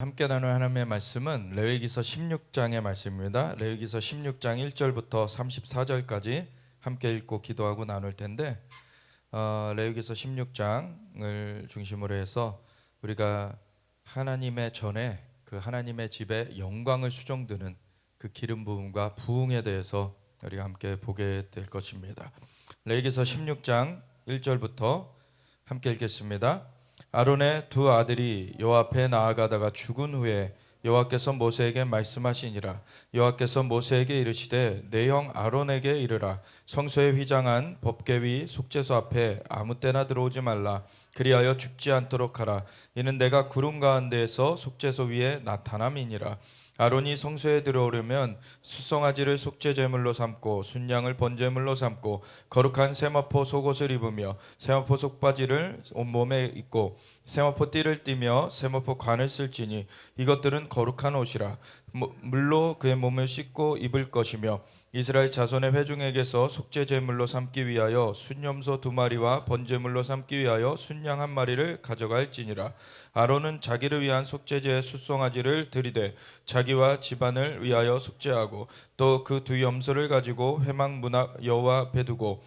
함께 나눌 하나님의 말씀은 레위기서 16장의 말씀입니다. 레위기서 16장 1절부터 34절까지 함께 읽고 기도하고 나눌 텐데 레위기서 16장을 중심으로 해서 우리가 하나님의 전에 그 하나님의 집에 영광을 수종드는 그 기름 부음과 부흥에 대해서 우리가 함께 보게 될 것입니다. 레위기서 16장 1절부터 함께 읽겠습니다. 아론의 두 아들이 여호와 앞에 나아가다가 죽은 후에 여호와께서 모세에게 말씀하시니라. 여호와께서 모세에게 이르시되 내 형 아론에게 이르라. 성소에 휘장한 법궤 속죄소 앞에 아무 때나 들어오지 말라. 그리하여 죽지 않도록 하라. 이는 내가 구름 가운데에서 속죄소 위에 나타남이니라. 아론이 성소에 들어오려면 수송아지를 속죄제물로 삼고 순양을 번제물로 삼고 거룩한 세마포 속옷을 입으며 세마포 속바지를 온몸에 입고 세마포 띠를 띠며 세마포 관을 쓸지니 이것들은 거룩한 옷이라. 물로 그의 몸을 씻고 입을 것이며 이스라엘 자손의 회중에게서 속죄제물로 삼기 위하여 순염소 2마리와 번제물로 삼기 위하여 순양 1마리를 가져갈지니라. 아론은 자기를 위한 속죄제의 숫송아지를 들이되 자기와 집안을 위하여 속죄하고 또 그 두 염소를 가지고 회막 문 앞 여호와 앞에 두고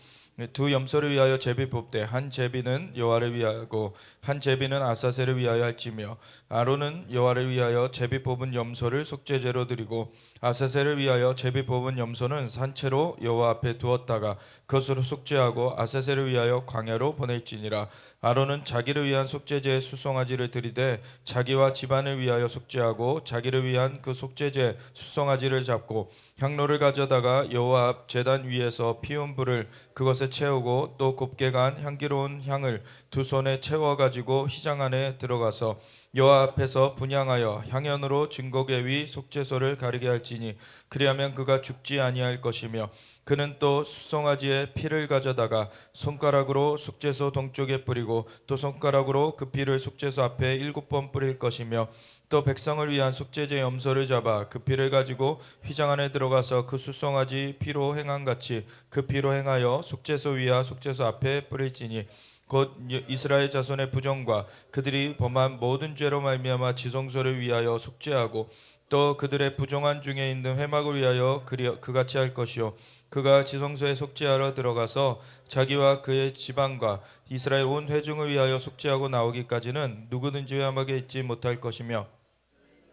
두 염소를 위하여 제비 뽑되 한 제비는 여호와를 위하고 한 제비는 아사셀을 위하여 할지며 아론은 여호와를 위하여 제비 뽑은 염소를 속죄제로 드리고 아사셀을 위하여 제비 뽑은 염소는 산채로 여호와 앞에 두었다가 그것으로 속죄하고 아사셀을 위하여 광야로 보낼지니라. 아론은 자기를 위한 속죄제의 수송아지를 드리되 자기와 집안을 위하여 속죄하고 자기를 위한 그 속죄제 수송아지를 잡고 향로를 가져다가 여호와 앞 제단 위에서 피운 불을 그것에 채우고 또 곱게 간 향기로운 향을 두 손에 채워 가지고 휘장 안에 들어가서 여호와 앞에서 분향하여 향연으로 증거궤 위 속죄소를 가리게 할지니 그리하면 그가 죽지 아니할 것이며 그는 또 수송아지의 피를 가져다가 손가락으로 속죄소 동쪽에 뿌리고 또 손가락으로 그 피를 속죄소 앞에 7번 뿌릴 것이며 또 백성을 위한 속죄제 염소를 잡아 그 피를 가지고 휘장 안에 들어가서 그 수송아지 피로 행한같이 그 피로 행하여 속죄소 위와 속죄소 앞에 뿌릴지니 곧 이스라엘 자손의 부정과 그들이 범한 모든 죄로 말미암아 지성소를 위하여 속죄하고 또 그들의 부정한 중에 있는 회막을 위하여 그같이 할 것이요 그가 지성소에 속죄하러 들어가서 자기와 그의 집안과 이스라엘 온 회중을 위하여 속죄하고 나오기까지는 누구든지 회막에 있지 못할 것이며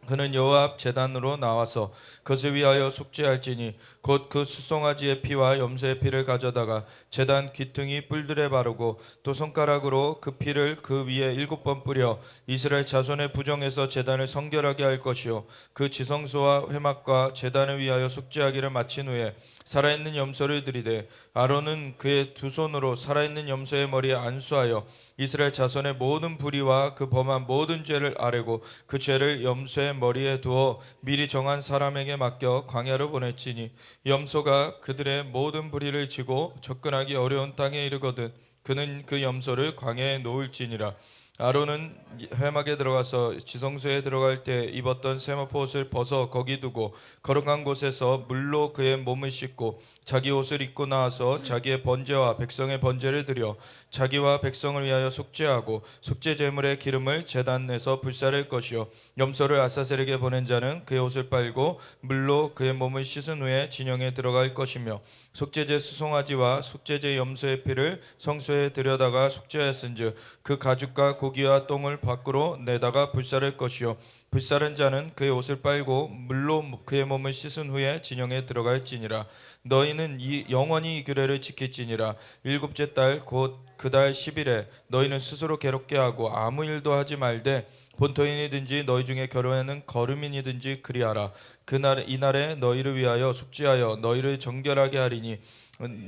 그는 여호와 앞 제단으로 나와서 그것을 위하여 속죄할지니 곧 그 수송아지의 피와 염소의 피를 가져다가 제단 귀퉁이 뿔들에 바르고 또 손가락으로 그 피를 그 위에 7번 뿌려 이스라엘 자손의 부정에서 제단을 성결하게 할 것이요 그 지성소와 회막과 제단을 위하여 속죄하기를 마친 후에 살아있는 염소를 들이되 아론은 그의 두 손으로 살아있는 염소의 머리에 안수하여 이스라엘 자손의 모든 불의와 그 범한 모든 죄를 아뢰고 그 죄를 염소의 머리에 두어 미리 정한 사람에게 맡겨 광야로 보냈지니 염소가 그들의 모든 불의를 지고 접근하기 어려운 땅에 이르거든 그는 그 염소를 광야에 놓을지니라. 아론은 회막에 들어가서 지성소에 들어갈 때 입었던 세마포 옷을 벗어 거기 두고 거룩한 곳에서 물로 그의 몸을 씻고 자기 옷을 입고 나와서 자기의 번제와 백성의 번제를 드려 자기와 백성을 위하여 속죄하고 속죄 제물의 기름을 제단에서 불사를 것이요 염소를 아사셀에게 보낸 자는 그의 옷을 빨고 물로 그의 몸을 씻은 후에 진영에 들어갈 것이며 속죄제 수송아지와 속죄제 염소의 피를 성소에 들여다가 속죄하였은즉 그 가죽과 고기와 똥을 밖으로 내다가 불사를 것이요 불사른 자는 그의 옷을 빨고 물로 그의 몸을 씻은 후에 진영에 들어갈지니라. 너희는 영원히 이 규례를 지킬지니라. 7째 달 곧 그 달 10일에 너희는 스스로 괴롭게 하고 아무 일도 하지 말되 본토인이든지 너희 중에 결혼하는 거류민이든지 그리하라. 이날에 너희를 위하여 속죄하여 너희를 정결하게 하리니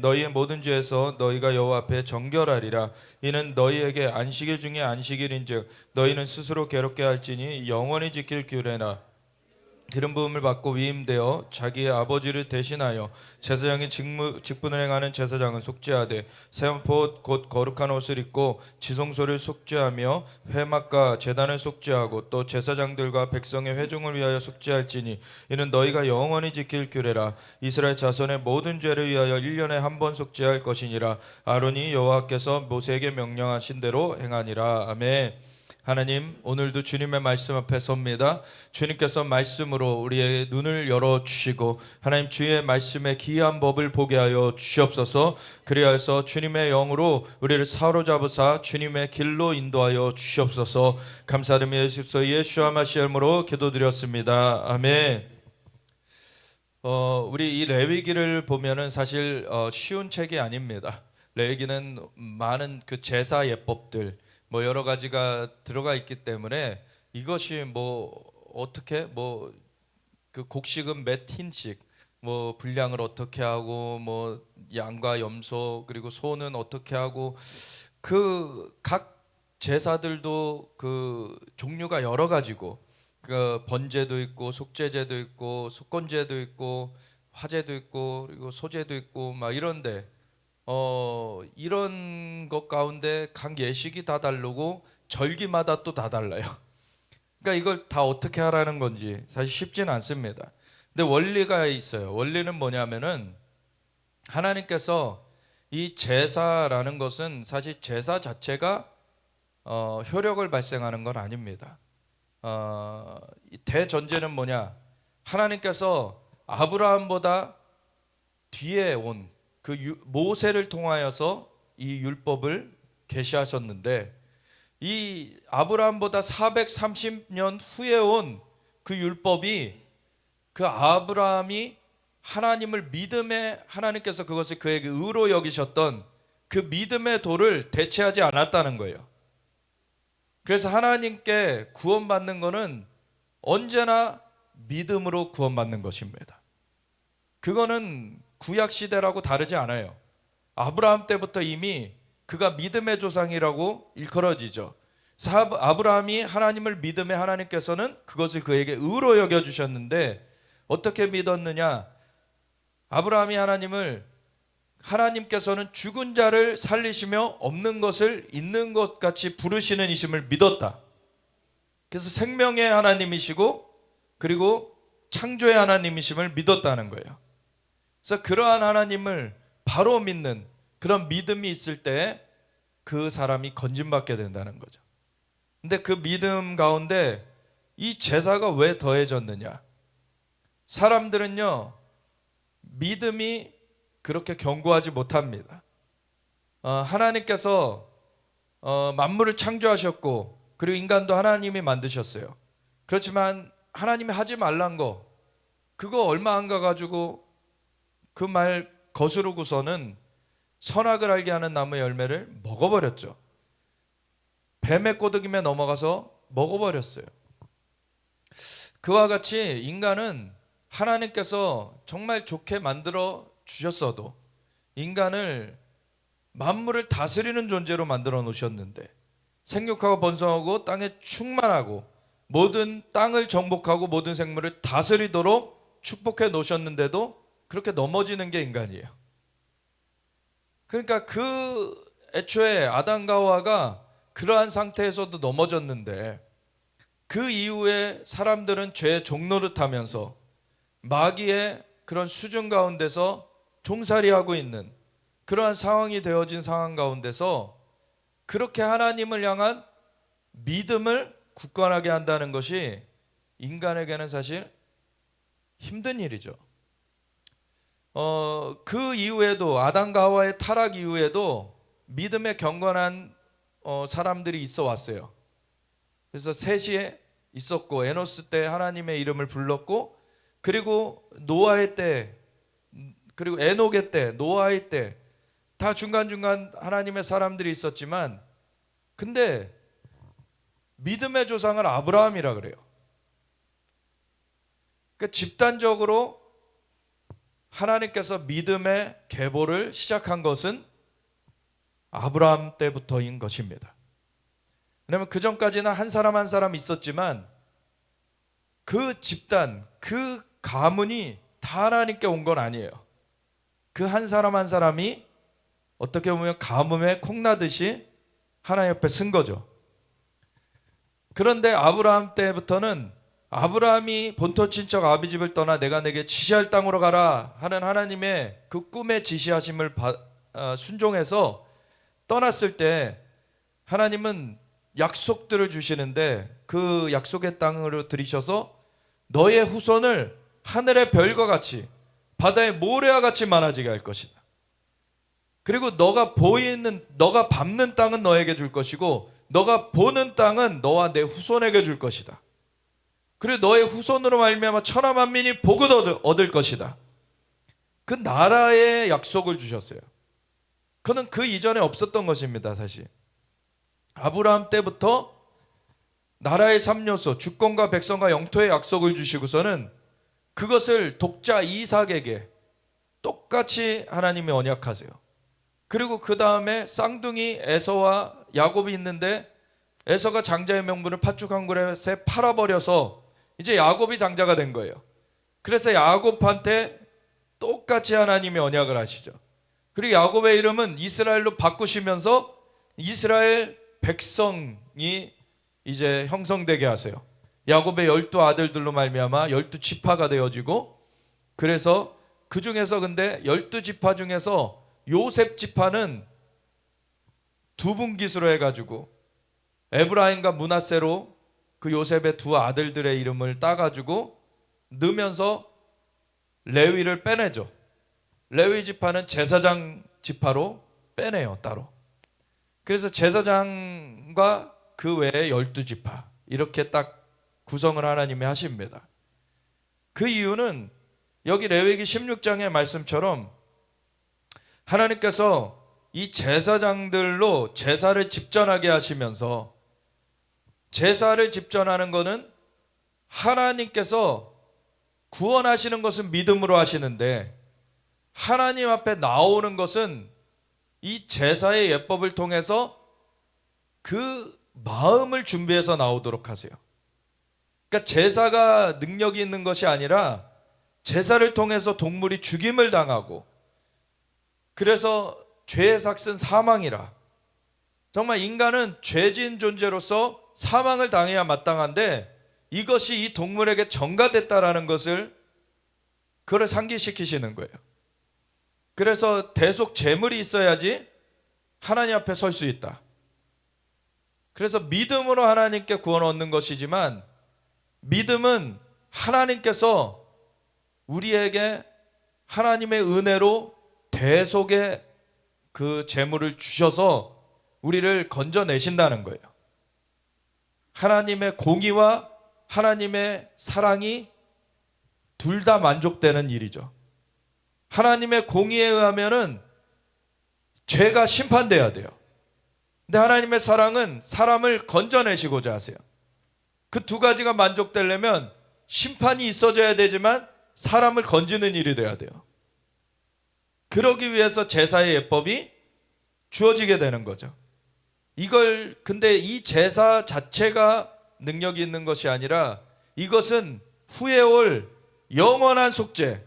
너희의 모든 죄에서 너희가 여호와 앞에 정결하리라. 이는 너희에게 안식일 중에 안식일인즉 너희는 스스로 괴롭게 할지니 영원히 지킬 규례나. 기름 부음을 받고 위임되어 자기의 아버지를 대신하여 제사장의 직분을 행하는 제사장은 속죄하되 세마포 곧 거룩한 옷을 입고 지성소를 속죄하며 회막과 제단을 속죄하고 또 제사장들과 백성의 회중을 위하여 속죄할지니 이는 너희가 영원히 지킬 규례라. 이스라엘 자손의 모든 죄를 위하여 1년에 한 번 속죄할 것이니라. 아론이 여호와께서 모세에게 명령하신 대로 행하니라. 아멘. 하나님, 오늘도 주님의 말씀 앞에 섭니다. 주님께서 말씀으로 우리의 눈을 열어주시고 하나님 주의 말씀의 기이한 법을 보게 하여 주시옵소서. 그리하여서 주님의 영으로 우리를 사로잡으사 주님의 길로 인도하여 주시옵소서. 감사드리며 예수께서 예수와 마시아 이름으로 기도드렸습니다. 아멘. 우리 이 레위기를 보면은 사실 쉬운 책이 아닙니다. 레위기는 많은 그 제사 예법들 뭐 여러 가지가 들어가 있기 때문에 이것이 뭐 어떻게 뭐 그 곡식은 몇 흰씩 뭐 분량을 어떻게 하고 뭐 양과 염소 그리고 소는 어떻게 하고 그 각 제사들도 그 종류가 여러 가지고 그 번제도 있고 속죄제도 있고 속건제도 있고 화제도 있고 그리고 소제도 있고 막 이런데 이런 것 가운데 각 예식이 다 다르고 절기마다 또 다 달라요. 그러니까 이걸 다 어떻게 하라는 건지 사실 쉽지는 않습니다. 근데 원리가 있어요. 원리는 뭐냐면은 하나님께서 이 제사라는 것은 사실 제사 자체가 효력을 발생하는 건 아닙니다. 이 대전제는 뭐냐? 하나님께서 아브라함보다 뒤에 온 그 모세를 통하여서 이 율법을 계시하셨는데 이 아브라함보다 430년 후에 온 그 율법이 그 아브라함이 하나님을 믿음에 하나님께서 그것을 그에게 의로 여기셨던 그 믿음의 도를 대체하지 않았다는 거예요. 그래서 하나님께 구원받는 것은 언제나 믿음으로 구원받는 것입니다. 그거는 구약 시대라고 다르지 않아요. 아브라함 때부터 이미 그가 믿음의 조상이라고 일컬어지죠. 아브라함이 하나님을 믿음에 하나님께서는 그것을 그에게 의로 여겨주셨는데 어떻게 믿었느냐? 아브라함이 하나님께서는 죽은 자를 살리시며 없는 것을 있는 것 같이 부르시는 이심을 믿었다. 그래서 생명의 하나님이시고 그리고 창조의 하나님이심을 믿었다는 거예요. 그래서 그러한 하나님을 바로 믿는 그런 믿음이 있을 때 그 사람이 건진받게 된다는 거죠. 근데 그 믿음 가운데 이 제사가 왜 더해졌느냐? 사람들은요 믿음이 그렇게 견고하지 못합니다. 하나님께서 만물을 창조하셨고 그리고 인간도 하나님이 만드셨어요. 그렇지만 하나님이 하지 말란 거 그거 얼마 안 가가지고 그 말 거스르고서는 선악을 알게 하는 나무의 열매를 먹어버렸죠. 뱀의 꼬드김에 넘어가서 먹어버렸어요. 그와 같이 인간은 하나님께서 정말 좋게 만들어 주셨어도 인간을 만물을 다스리는 존재로 만들어 놓으셨는데 생육하고 번성하고 땅에 충만하고 모든 땅을 정복하고 모든 생물을 다스리도록 축복해 놓으셨는데도 그렇게 넘어지는 게 인간이에요. 그러니까 그 애초에 아담과 하와가 그러한 상태에서도 넘어졌는데 그 이후에 사람들은 죄의 종노릇하면서 마귀의 그런 수준 가운데서 종살이하고 있는 그러한 상황이 되어진 상황 가운데서 그렇게 하나님을 향한 믿음을 굳건하게 한다는 것이 인간에게는 사실 힘든 일이죠. 그 이후에도 아담과 하와의 타락 이후에도 믿음에 경건한 사람들이 있어 왔어요. 그래서 셋이 있었고 에노스 때 하나님의 이름을 불렀고 그리고 노아의 때 그리고 에녹의 때 노아의 때 다 중간중간 하나님의 사람들이 있었지만 근데 믿음의 조상은 아브라함이라 그래요. 그러니까 집단적으로 하나님께서 믿음의 계보를 시작한 것은 아브라함 때부터인 것입니다. 왜냐하면 그 전까지는 한 사람 한 사람 있었지만 그 집단, 그 가문이 다 하나님께 온 건 아니에요. 그 한 사람 한 사람이 어떻게 보면 가뭄에 콩나듯이 하나님 옆에 쓴 거죠. 그런데 아브라함 때부터는 아브라함이 본토 친척 아비집을 떠나 내가 내게 지시할 땅으로 가라 하는 하나님의 그 꿈의 지시하심을 순종해서 떠났을 때 하나님은 약속들을 주시는데 그 약속의 땅으로 들이셔서 너의 후손을 하늘의 별과 같이 바다의 모래와 같이 많아지게 할 것이다. 그리고 너가 밟는 땅은 너에게 줄 것이고 너가 보는 땅은 너와 내 후손에게 줄 것이다. 그리고 너의 후손으로 말미암아 천하 만민이 복을 얻을 것이다. 그 나라의 약속을 주셨어요. 그는 그 이전에 없었던 것입니다. 사실 아브라함 때부터 나라의 3요소 주권과 백성과 영토의 약속을 주시고서는 그것을 독자 이삭에게 똑같이 하나님이 언약하세요. 그리고 그 다음에 쌍둥이 에서와 야곱이 있는데 에서가 장자의 명분을 팥죽 한 그릇에 팔아버려서 이제 야곱이 장자가 된 거예요. 그래서 야곱한테 똑같이 하나님이 언약을 하시죠. 그리고 야곱의 이름은 이스라엘로 바꾸시면서 이스라엘 백성이 이제 형성되게 하세요. 야곱의 12아들들로 말미암아 12지파가 되어지고, 그래서 그 중에서 근데 12지파 중에서 요셉 지파는 두 분깃으로 해가지고 에브라임과 므낫세로 그 요셉의 두 아들들의 이름을 따가지고 넣으면서 레위를 빼내죠. 레위 지파는 제사장 지파로 빼내요, 따로. 그래서 제사장과 그 외에 12지파 이렇게 딱 구성을 하나님이 하십니다. 그 이유는 여기 레위기 16장의 말씀처럼 하나님께서 이 제사장들로 제사를 집전하게 하시면서, 제사를 집전하는 것은 하나님께서 구원하시는 것은 믿음으로 하시는데 하나님 앞에 나오는 것은 이 제사의 예법을 통해서 그 마음을 준비해서 나오도록 하세요. 그러니까 제사가 능력이 있는 것이 아니라 제사를 통해서 동물이 죽임을 당하고, 그래서 죄의 삭은 사망이라, 정말 인간은 죄진 존재로서 사망을 당해야 마땅한데 이것이 이 동물에게 전가됐다라는 것을 그걸 상기시키시는 거예요. 그래서 대속 제물이 있어야지 하나님 앞에 설 수 있다. 그래서 믿음으로 하나님께 구원 얻는 것이지만, 믿음은 하나님께서 우리에게 하나님의 은혜로 대속의 그 제물을 주셔서 우리를 건져내신다는 거예요. 하나님의 공의와 하나님의 사랑이 둘 다 만족되는 일이죠. 하나님의 공의에 의하면은 죄가 심판돼야 돼요. 근데 하나님의 사랑은 사람을 건져내시고자 하세요. 그 두 가지가 만족되려면 심판이 있어져야 되지만 사람을 건지는 일이 돼야 돼요. 그러기 위해서 제사의 예법이 주어지게 되는 거죠. 근데 이 제사 자체가 능력이 있는 것이 아니라 이것은 후에 올 영원한 속죄,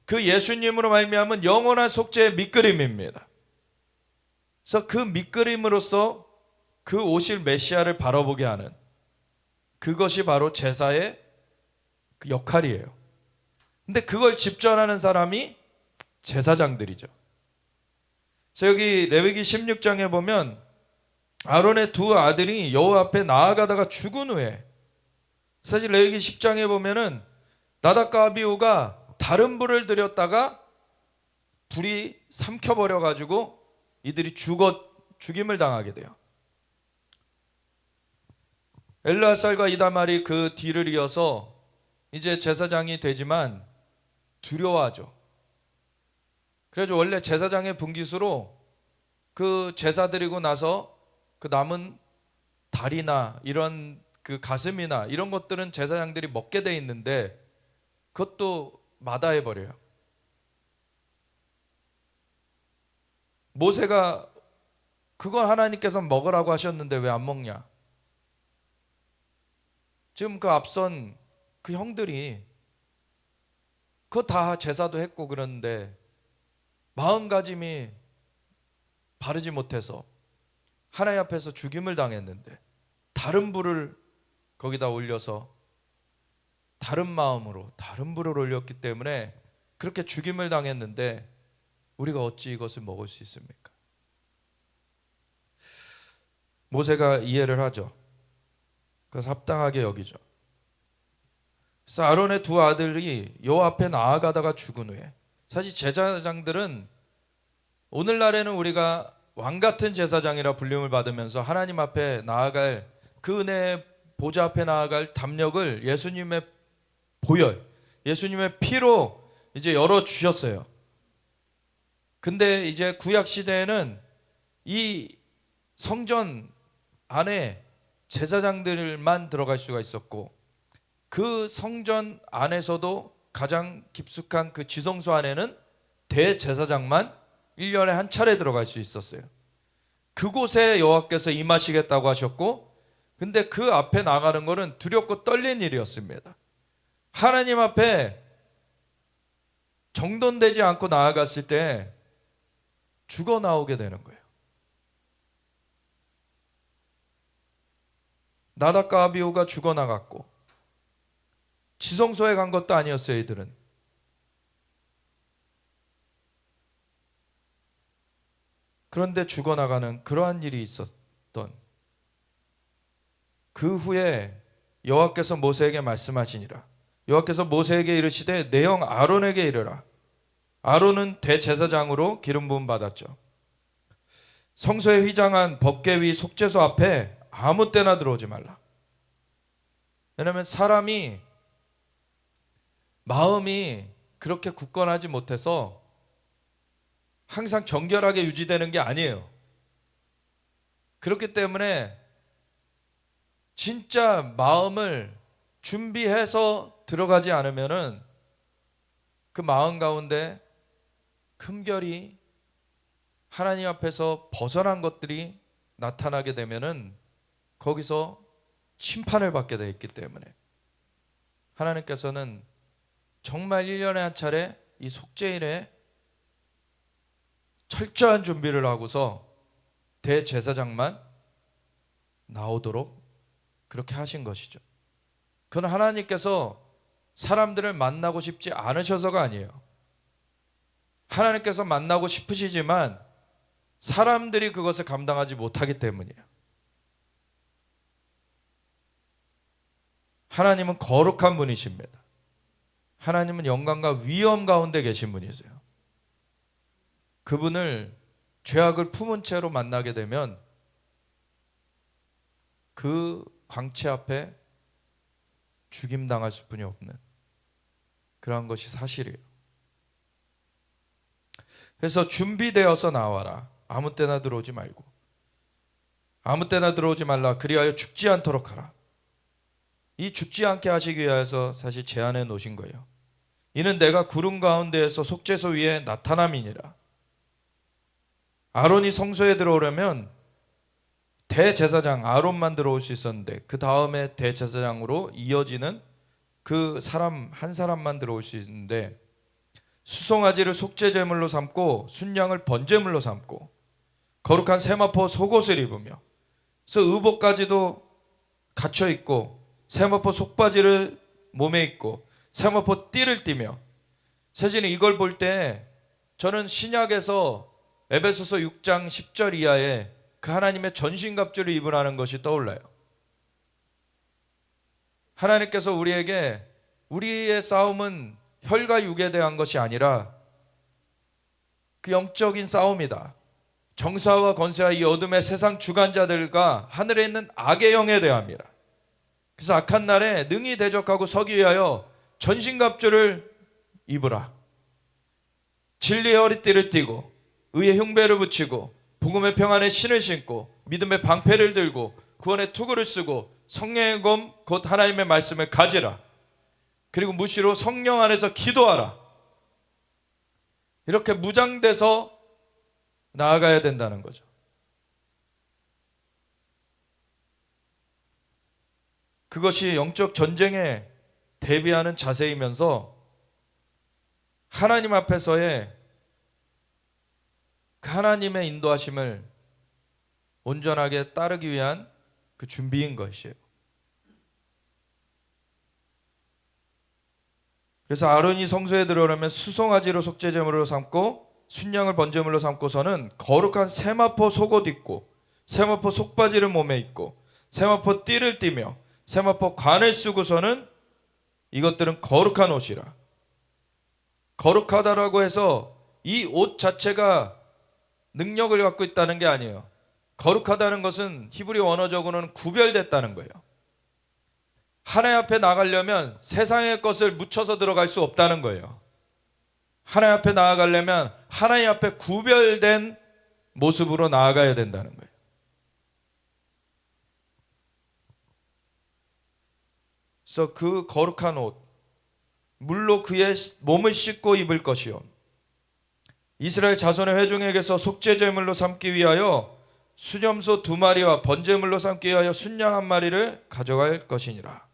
그 예수님으로 말미암은 영원한 속죄의 밑그림입니다. 그래서 그 밑그림으로서 그 오실 메시아를 바라보게 하는, 그것이 바로 제사의 그 역할이에요. 근데 그걸 집전하는 사람이 제사장들이죠. 그래서 여기 레위기 16장에 보면 아론의 두 아들이 여호와 앞에 나아가다가 죽은 후에, 사실 레위기 10장에 보면은 나답과 아비후가 다른 불을 들였다가 불이 삼켜버려 가지고 이들이 죽임을 당하게 돼요. 엘르아살과 이다말이 그 뒤를 이어서 이제 제사장이 되지만 두려워하죠. 그래서 원래 제사장의 분깃으로 그 제사 드리고 나서 그 남은 다리나 이런 그 가슴이나 이런 것들은 제사장들이 먹게 돼 있는데 그것도 마다해 버려요. 모세가 그걸 하나님께서 먹으라고 하셨는데 왜 안 먹냐? 지금 그 앞선 그 형들이 그거 다 제사도 했고 그러는데 마음가짐이 바르지 못해서 하나님 앞에서 죽임을 당했는데 다른 불을 거기다 올려서 다른 마음으로 다른 불을 올렸기 때문에 그렇게 죽임을 당했는데 우리가 어찌 이것을 먹을 수 있습니까? 모세가 이해를 하죠. 그래서 합당하게 여기죠. 그래서 아론의 두 아들이 여호와 앞에 나아가다가 죽은 후에, 사실 제사장들은 오늘날에는 우리가 왕 같은 제사장이라 불림을 받으면서 하나님 앞에 나아갈, 그 은혜의 보좌 앞에 나아갈 담력을 예수님의 보혈, 예수님의 피로 이제 열어 주셨어요. 근데 이제 구약 시대에는 이 성전 안에 제사장들만 들어갈 수가 있었고, 그 성전 안에서도 가장 깊숙한 그 지성소 안에는 대제사장만 1년에 한 차례 들어갈 수 있었어요. 그곳에 여호와께서 임하시겠다고 하셨고, 근데 그 앞에 나가는 것은 두렵고 떨린 일이었습니다. 하나님 앞에 정돈되지 않고 나아갔을 때 죽어 나오게 되는 거예요. 나답과 아비후가 죽어 나갔고, 지성소에 간 것도 아니었어요. 이들은 그런데 죽어나가는 그러한 일이 있었던, 그 후에 여호와께서 모세에게 말씀하시니라. 여호와께서 모세에게 이르시되 내 형 아론에게 이르라. 아론은 대제사장으로 기름 부음 받았죠. 성소에 휘장한 법궤 위 속죄소 앞에 아무 때나 들어오지 말라. 왜냐하면 사람이 마음이 그렇게 굳건하지 못해서 항상 정결하게 유지되는 게 아니에요. 그렇기 때문에 진짜 마음을 준비해서 들어가지 않으면은 그 마음 가운데 흠결이, 하나님 앞에서 벗어난 것들이 나타나게 되면은 거기서 심판을 받게 되어 있기 때문에 하나님께서는 정말 1년에 한 차례 이 속죄일에 철저한 준비를 하고서 대제사장만 나오도록 그렇게 하신 것이죠. 그건 하나님께서 사람들을 만나고 싶지 않으셔서가 아니에요. 하나님께서 만나고 싶으시지만 사람들이 그것을 감당하지 못하기 때문이에요. 하나님은 거룩한 분이십니다. 하나님은 영광과 위엄 가운데 계신 분이세요. 그분을 죄악을 품은 채로 만나게 되면 그 광채 앞에 죽임당할 수뿐이 없는 그러한 것이 사실이에요. 그래서 준비되어서 나와라. 아무 때나 들어오지 말고, 아무 때나 들어오지 말라. 그리하여 죽지 않도록 하라. 이 죽지 않게 하시기 위해서 사실 제안해 놓으신 거예요. 이는 내가 구름 가운데에서 속죄소 위에 나타남이니라. 아론이 성소에 들어오려면 대제사장 아론만 들어올 수 있었는데, 그 다음에 대제사장으로 이어지는 그 사람 한 사람만 들어올 수 있는데, 수송아지를 속죄제물로 삼고 순양을 번제물로 삼고 거룩한 세마포 속옷을 입으며, 그래서 의복까지도 갖춰 입고 세마포 속바지를 몸에 입고 세마포 띠를 띠며, 사실은 이걸 볼 때 저는 신약에서 에베소서 6장 10절 이하에 그 하나님의 전신갑주를 입으라는 것이 떠올라요. 하나님께서 우리에게 우리의 싸움은 혈과 육에 대한 것이 아니라 그 영적인 싸움이다. 정사와 권세와 이 어둠의 세상 주관자들과 하늘에 있는 악의 영에 대함이라. 그래서 악한 날에 능히 대적하고 서기 위하여 전신갑주를 입으라. 진리의 허리띠를 띠고 의의 흉배를 붙이고 복음의 평안의 신을 신고 믿음의 방패를 들고 구원의 투구를 쓰고 성령의 검 곧 하나님의 말씀을 가지라. 그리고 무시로 성령 안에서 기도하라. 이렇게 무장돼서 나아가야 된다는 거죠. 그것이 영적 전쟁에 대비하는 자세이면서 하나님 앞에서의 그 하나님의 인도하심을 온전하게 따르기 위한 그 준비인 것이에요. 그래서 아론이 성소에 들어오려면 수송아지로 속죄제물로 삼고 순양을 번제물로 삼고서는 거룩한 세마포 속옷 입고 세마포 속바지를 몸에 입고 세마포 띠를 띠며 세마포 관을 쓰고서는 이것들은 거룩한 옷이라. 거룩하다라고 해서 이 옷 자체가 능력을 갖고 있다는 게 아니에요. 거룩하다는 것은 히브리 원어적으로는 구별됐다는 거예요. 하나님 앞에 나가려면 세상의 것을 묻혀서 들어갈 수 없다는 거예요. 하나님 앞에 나아가려면 하나님 앞에 구별된 모습으로 나아가야 된다는 거예요. 그래서 그 거룩한 옷, 물로 그의 몸을 씻고 입을 것이요, 이스라엘 자손의 회중에게서 속죄제물로 삼기 위하여 수염소 2마리와 번제물로 삼기 위하여 순양 1마리를 가져갈 것이니라.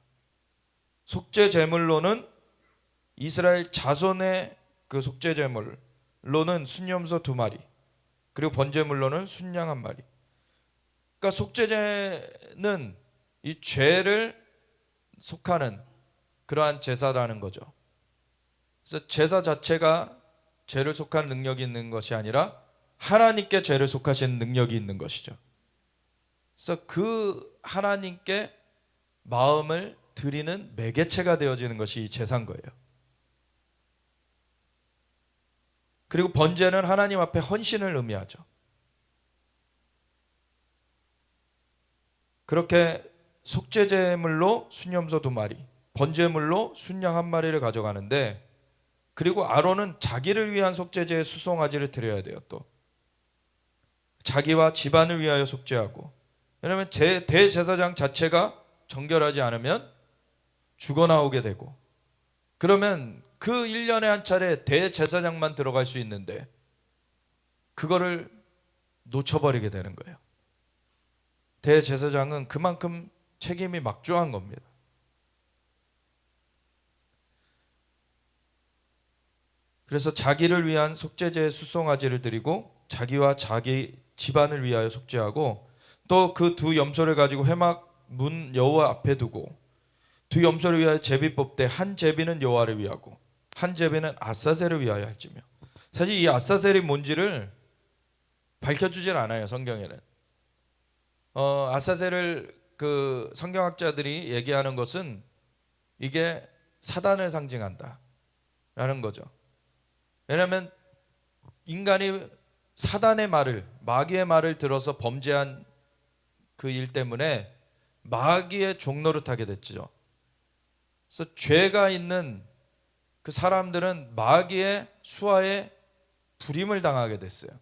속죄제물로는 이스라엘 자손의 그 속죄제물로는 순염소 2마리, 그리고 번제물로는 순양 1마리. 그러니까 속죄제는 이 죄를 속하는 그러한 제사라는 거죠. 그래서 제사 자체가 죄를 속할 능력이 있는 것이 아니라 하나님께 죄를 속하시는 능력이 있는 것이죠. 그래서 그 하나님께 마음을 드리는 매개체가 되어지는 것이 이 제사인 거예요. 그리고 번제는 하나님 앞에 헌신을 의미하죠. 그렇게 속죄제물로 순염소 2마리, 번제물로 순양 1마리를 가져가는데, 그리고 아론은 자기를 위한 속죄제의 수송아지를 드려야 돼요. 또 자기와 집안을 위하여 속죄하고, 왜냐하면 대제사장 자체가 정결하지 않으면 죽어나오게 되고, 그러면 그 1년에 한 차례 대제사장만 들어갈 수 있는데 그거를 놓쳐버리게 되는 거예요. 대제사장은 그만큼 책임이 막중한 겁니다. 그래서 자기를 위한 속죄제의 수송아지를 드리고 자기와 자기 집안을 위하여 속죄하고, 또 그 2 염소를 가지고 회막 문 여호와 앞에 두고 2 염소를 위하여 제비 뽑되 한 제비는 여호와를 위하고 한 제비는 아사셀을 위하여 할지며. 사실 이 아사셀이 뭔지를 밝혀주질 않아요, 성경에는. 아사셀을 그 성경학자들이 얘기하는 것은 이게 사단을 상징한다 라는 거죠. 왜냐하면 인간이 사단의 말을, 마귀의 말을 들어서 범죄한 그 일 때문에 마귀의 종노릇하게 됐죠. 그래서 죄가 있는 그 사람들은 마귀의 수하에 불임을 당하게 됐어요.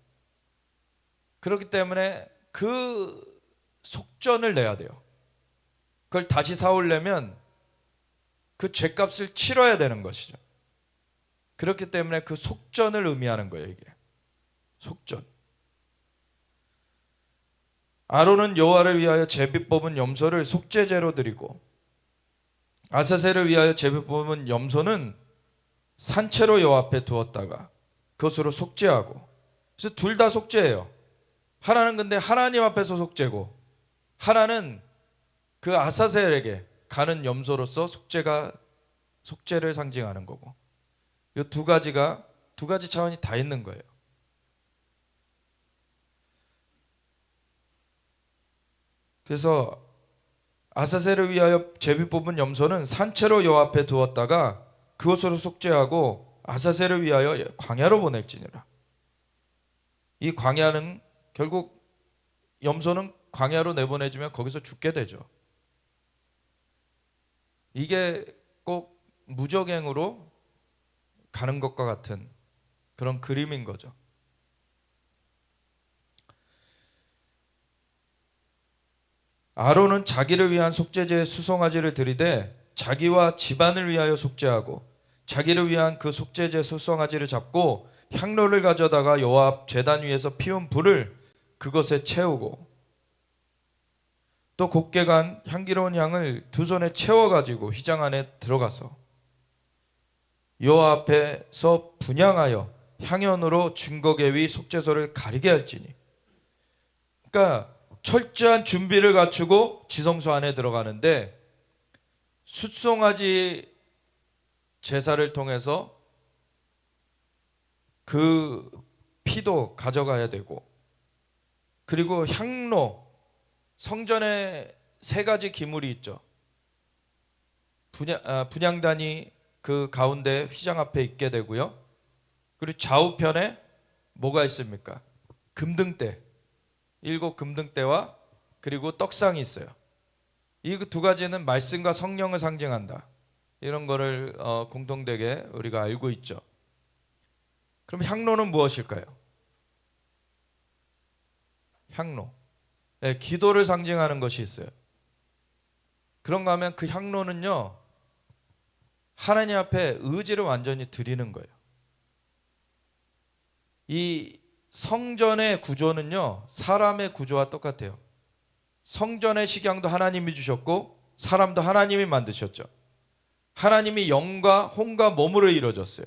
그렇기 때문에 그 속전을 내야 돼요. 그걸 다시 사오려면 그 죄값을 치러야 되는 것이죠. 그렇기 때문에 그 속전을 의미하는 거예요, 이게. 속전. 아론은 여호와를 위하여 제비 뽑은 염소를 속죄제로 드리고, 아사셀을 위하여 제비 뽑은 염소는 산채로 여호와 앞에 두었다가 그것으로 속죄하고. 그래서 둘 다 속죄예요. 하나는 근데 하나님 앞에서 속죄고, 하나는 그 아사셀에게 가는 염소로서 속죄를 상징하는 거고. 이 두 가지 차원이 다 있는 거예요. 그래서 아사셀을 위하여 제비 뽑은 염소는 산채로 여호와 앞에 두었다가 그것으로 속죄하고, 아사셀을 위하여 광야로 보낼지니라. 이 광야는 결국 염소는 광야로 내보내지면 거기서 죽게 되죠. 이게 꼭 무적행으로 가는 것과 같은 그런 그림인 거죠. 아론은 자기를 위한 속죄제의 수송아지를 드리되 자기와 집안을 위하여 속죄하고, 자기를 위한 그 속죄제 수송아지를 잡고 향로를 가져다가 여호와 앞 제단 위에서 피운 불을 그것에 채우고, 또 곱게 간 향기로운 향을 2 손에 채워가지고 휘장 안에 들어가서 여호와 앞에서 분향하여 향연으로 증거계 위 속죄소를 가리게 할지니. 그러니까 철저한 준비를 갖추고 지성소 안에 들어가는데, 숫송아지 제사를 통해서 그 피도 가져가야 되고, 그리고 향로, 성전에 세 가지 기물이 있죠. 분향단이 그 가운데 휘장 앞에 있게 되고요. 그리고 좌우편에 뭐가 있습니까? 금등대, 7 금등대와 그리고 떡상이 있어요. 이 두 가지는 말씀과 성령을 상징한다. 이런 거를 공통되게 우리가 알고 있죠. 그럼 향로는 무엇일까요? 향로, 네, 기도를 상징하는 것이 있어요. 그런가 하면 그 향로는요, 하나님 앞에 의지를 완전히 드리는 거예요. 이 성전의 구조는요, 사람의 구조와 똑같아요. 성전의 식양도 하나님이 주셨고 사람도 하나님이 만드셨죠. 하나님이 영과 혼과 몸으로 이루어졌어요.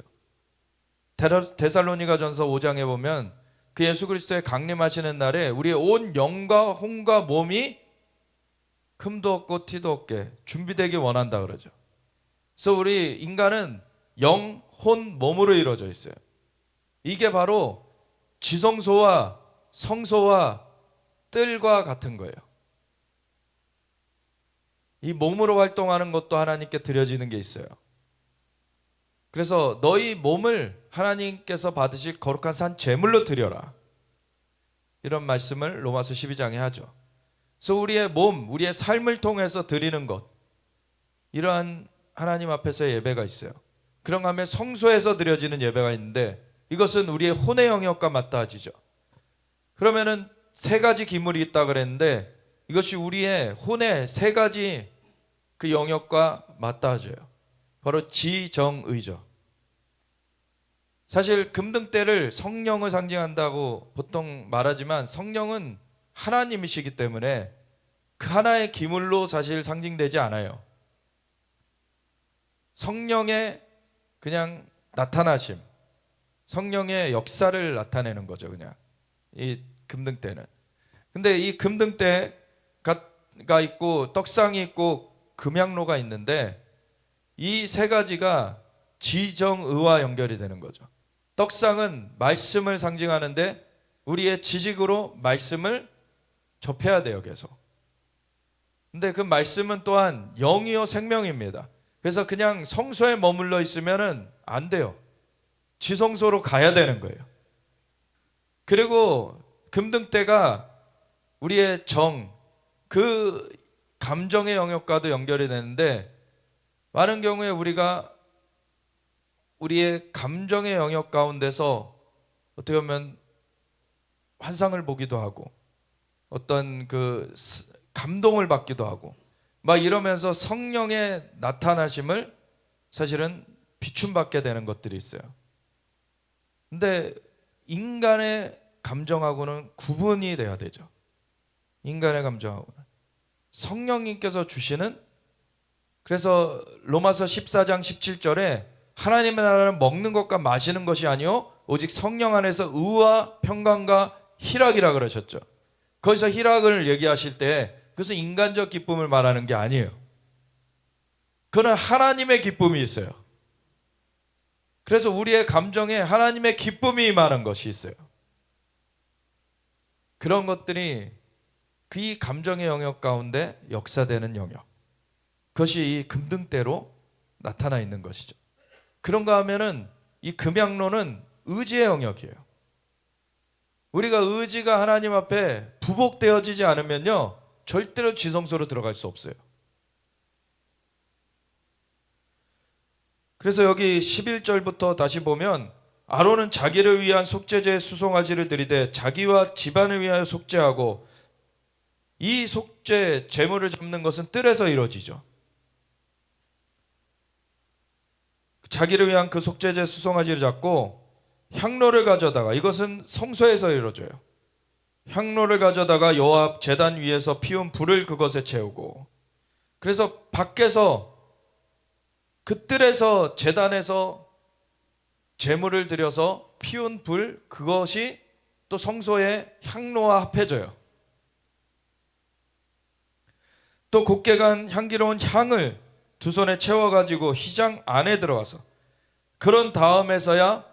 데살로니가전서 5장에 보면 그 예수 그리스도의 강림하시는 날에 우리의 온 영과 혼과 몸이 흠도 없고 티도 없게 준비되기 원한다 그러죠. 그래서 우리 인간은 영, 혼, 몸으로 이루어져 있어요. 이게 바로 지성소와 성소와 뜰과 같은 거예요. 이 몸으로 활동하는 것도 하나님께 드려지는 게 있어요. 그래서 너희 몸을 하나님께서 받으실 거룩한 산 제물로 드려라, 이런 말씀을 로마서 12장에 하죠. 그래서 우리의 몸, 우리의 삶을 통해서 드리는 것, 이러한 하나님 앞에서의 예배가 있어요. 그런가 하면 성소에서 드려지는 예배가 있는데 이것은 우리의 혼의 영역과 맞닿아지죠. 그러면은 세 가지 기물이 있다 그랬는데 이것이 우리의 혼의 세 가지 그 영역과 맞닿아져요. 바로 지정의죠. 사실 금등대를 성령을 상징한다고 보통 말하지만 성령은 하나님이시기 때문에 그 하나의 기물로 사실 상징되지 않아요. 성령의 그냥 나타나심, 성령의 역사를 나타내는 거죠. 그냥 이 금등대는. 근데 이 금등대가 있고 떡상이 있고 금향로가 있는데 이 세 가지가 지정의와 연결이 되는 거죠. 떡상은 말씀을 상징하는데 우리의 지식으로 말씀을 접해야 돼요, 계속. 근데 그 말씀은 또한 영이요 생명입니다. 그래서 그냥 성소에 머물러 있으면은 안 돼요. 지성소로 가야 되는 거예요. 그리고 금등대가 우리의 정, 그 감정의 영역과도 연결이 되는데 많은 경우에 우리가 우리의 감정의 영역 가운데서 어떻게 보면 환상을 보기도 하고 어떤 그 감동을 받기도 하고 막 이러면서 성령의 나타나심을 사실은 비춤받게 되는 것들이 있어요. 근데 인간의 감정하고는 구분이 돼야 되죠. 인간의 감정하고는 성령님께서 주시는, 그래서 로마서 14장 17절에 하나님의 나라는 먹는 것과 마시는 것이 아니요 오직 성령 안에서 의와 평강과 희락이라 그러셨죠. 거기서 희락을 얘기하실 때 그것은 인간적 기쁨을 말하는 게 아니에요. 그건 하나님의 기쁨이 있어요. 그래서 우리의 감정에 하나님의 기쁨이 임하는 것이 있어요. 그런 것들이 그 감정의 영역 가운데 역사되는 영역, 그것이 이 금등대로 나타나 있는 것이죠. 그런가 하면은 이 금향로는 의지의 영역이에요. 우리가 의지가 하나님 앞에 부복되어지지 않으면요 절대로 지성소로 들어갈 수 없어요. 그래서 여기 11절부터 다시 보면 아론은 자기를 위한 속죄제의 수송아지를 드리되 자기와 집안을 위하여 속죄하고, 이 속죄 제물을 잡는 것은 뜰에서 이루어지죠. 자기를 위한 그 속죄제 수송아지를 잡고 향로를 가져다가, 이것은 성소에서 이루어져요. 향로를 가져다가 여호와 앞 제단 위에서 피운 불을 그것에 채우고, 그래서 밖에서 그 뜰에서 제단에서 제물을 드려서 피운 불, 그것이 또 성소의 향로와 합해져요. 또 곱게 간 향기로운 향을 두 손에 채워가지고 휘장 안에 들어가서, 그런 다음에서야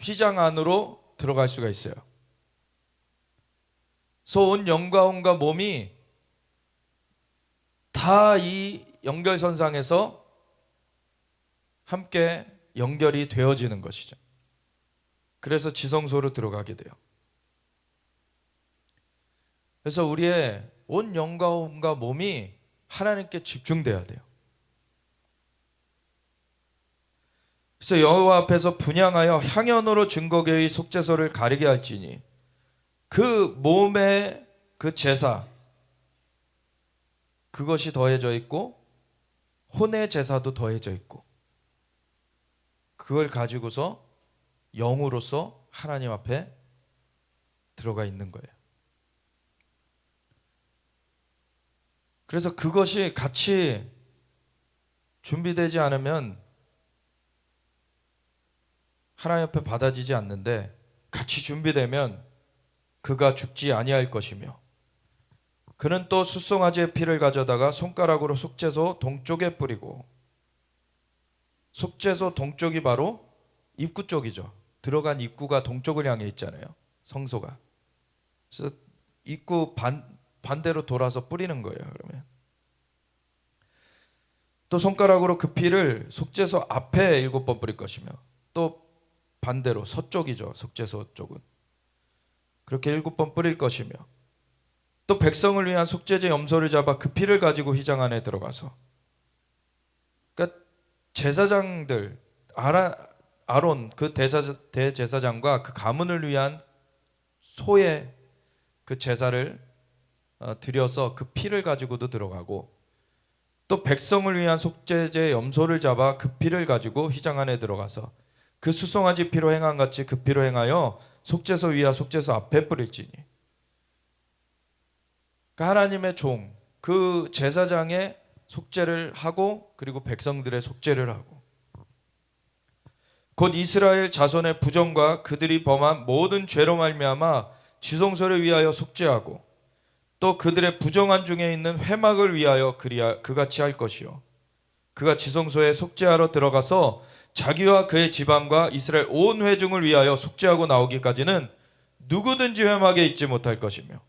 휘장 안으로 들어갈 수가 있어요. 온 영과 혼과 몸이 다 이 연결선상에서 함께 연결이 되어지는 것이죠. 그래서 지성소로 들어가게 돼요. 그래서 우리의 온 영과 혼과 몸이 하나님께 집중돼야 돼요. 그래서 여호와 앞에서 분향하여 향연으로 증거궤의 속죄소를 가리게 할지니 그 몸의 그 제사 그것이 더해져 있고 혼의 제사도 더해져 있고 그걸 가지고서 영으로서 하나님 앞에 들어가 있는 거예요. 그래서 그것이 같이 준비되지 않으면 하나님 앞에 받아지지 않는데, 같이 준비되면 그가 죽지 아니할 것이며 그는 또 숫송아지의 피를 가져다가 손가락으로 속죄소 동쪽에 뿌리고, 속죄소 동쪽이 바로 입구 쪽이죠. 들어간 입구가 동쪽을 향해 있잖아요, 성소가. 그래서 입구 반대로 돌아서 뿌리는 거예요. 그러면 또 손가락으로 그 피를 속죄소 앞에 7번 뿌릴 것이며, 또 반대로 서쪽이죠, 속죄소 쪽은. 그렇게 7번 뿌릴 것이며, 또 백성을 위한 속죄제 염소를 잡아 그 피를 가지고 휘장 안에 들어가서, 그러니까 제사장들 아론 그 대제사장과 그 가문을 위한 소의 그 제사를 드려서 그 피를 가지고도 들어가고, 또 백성을 위한 속죄제 염소를 잡아 그 피를 가지고 휘장 안에 들어가서 그 수송아지 피로 행한 같이 그 피로 행하여 속죄소 위와 속죄소 앞에 뿌릴지니. 그러니까 하나님의 종, 그 제사장의 속죄를 하고, 그리고 백성들의 속죄를 하고, 곧 이스라엘 자손의 부정과 그들이 범한 모든 죄로 말미암아 지성소를 위하여 속죄하고, 또 그들의 부정한 중에 있는 회막을 위하여 그같이 할 것이요, 그가 지성소에 속죄하러 들어가서 자기와 그의 지방과 이스라엘 온 회중을 위하여 속죄하고 나오기까지는 누구든지 회막에 있지 못할 것이며.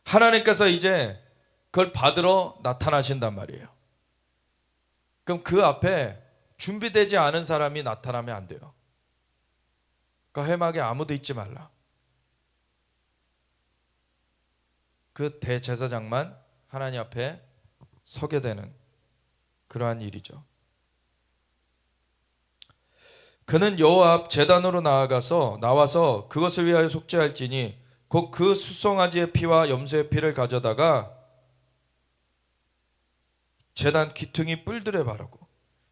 하나님께서 이제 그걸 받으러 나타나신단 말이에요. 그럼 그 앞에 준비되지 않은 사람이 나타나면 안 돼요. 그 회막에 아무도 있지 말라. 그 대제사장만 하나님 앞에 서게 되는 그러한 일이죠. 그는 여호와 앞 제단으로 나와서 그것을 위하여 속죄할지니 곧 그 숫송아지의 피와 염소의 피를 가져다가 제단 귀퉁이 뿔들에 바르고,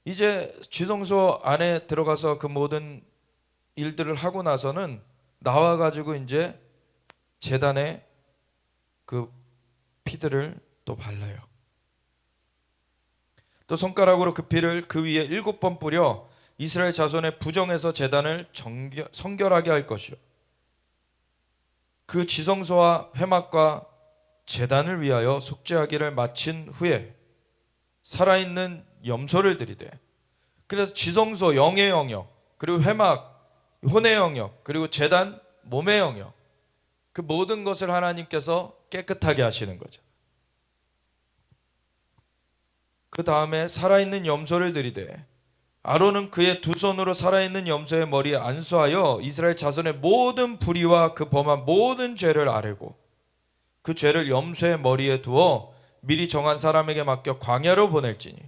이제 지성소 안에 들어가서 그 모든 일들을 하고 나서는 나와가지고 이제 제단에 그 피들을 또 발라요. 또 손가락으로 그 피를 그 위에 7번 뿌려 이스라엘 자손의 부정에서 제단을 성결하게 할 것이요, 그 지성소와 회막과 제단을 위하여 속죄하기를 마친 후에 살아있는 염소를 드리되. 그래서 지성소 영의 영역, 그리고 회막 혼의 영역, 그리고 제단 몸의 영역, 그 모든 것을 하나님께서 깨끗하게 하시는 거죠. 그 다음에 살아있는 염소를 드리되 아론은 그의 두 손으로 살아있는 염소의 머리에 안수하여 이스라엘 자손의 모든 불의와 그 범한 모든 죄를 아뢰고 그 죄를 염소의 머리에 두어 미리 정한 사람에게 맡겨 광야로 보낼지니.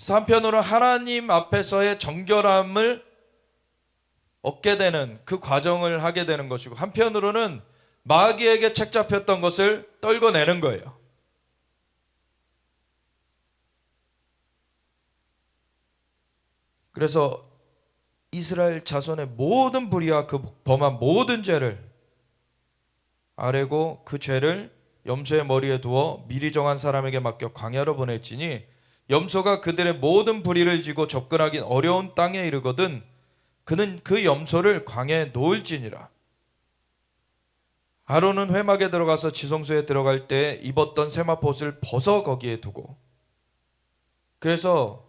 한편으로 하나님 앞에서의 정결함을 얻게 되는 그 과정을 하게 되는 것이고, 한편으로는 마귀에게 책 잡혔던 것을 떨궈내는 거예요. 그래서 이스라엘 자손의 모든 불의와 그 범한 모든 죄를 아뢰고 그 죄를 염소의 머리에 두어 미리 정한 사람에게 맡겨 광야로 보낼지니, 염소가 그들의 모든 불의를 지고 접근하기 어려운 땅에 이르거든 그는 그 염소를 광야에 놓을지니라. 아론은 회막에 들어가서 지성소에 들어갈 때 입었던 세마포옷을 벗어 거기에 두고, 그래서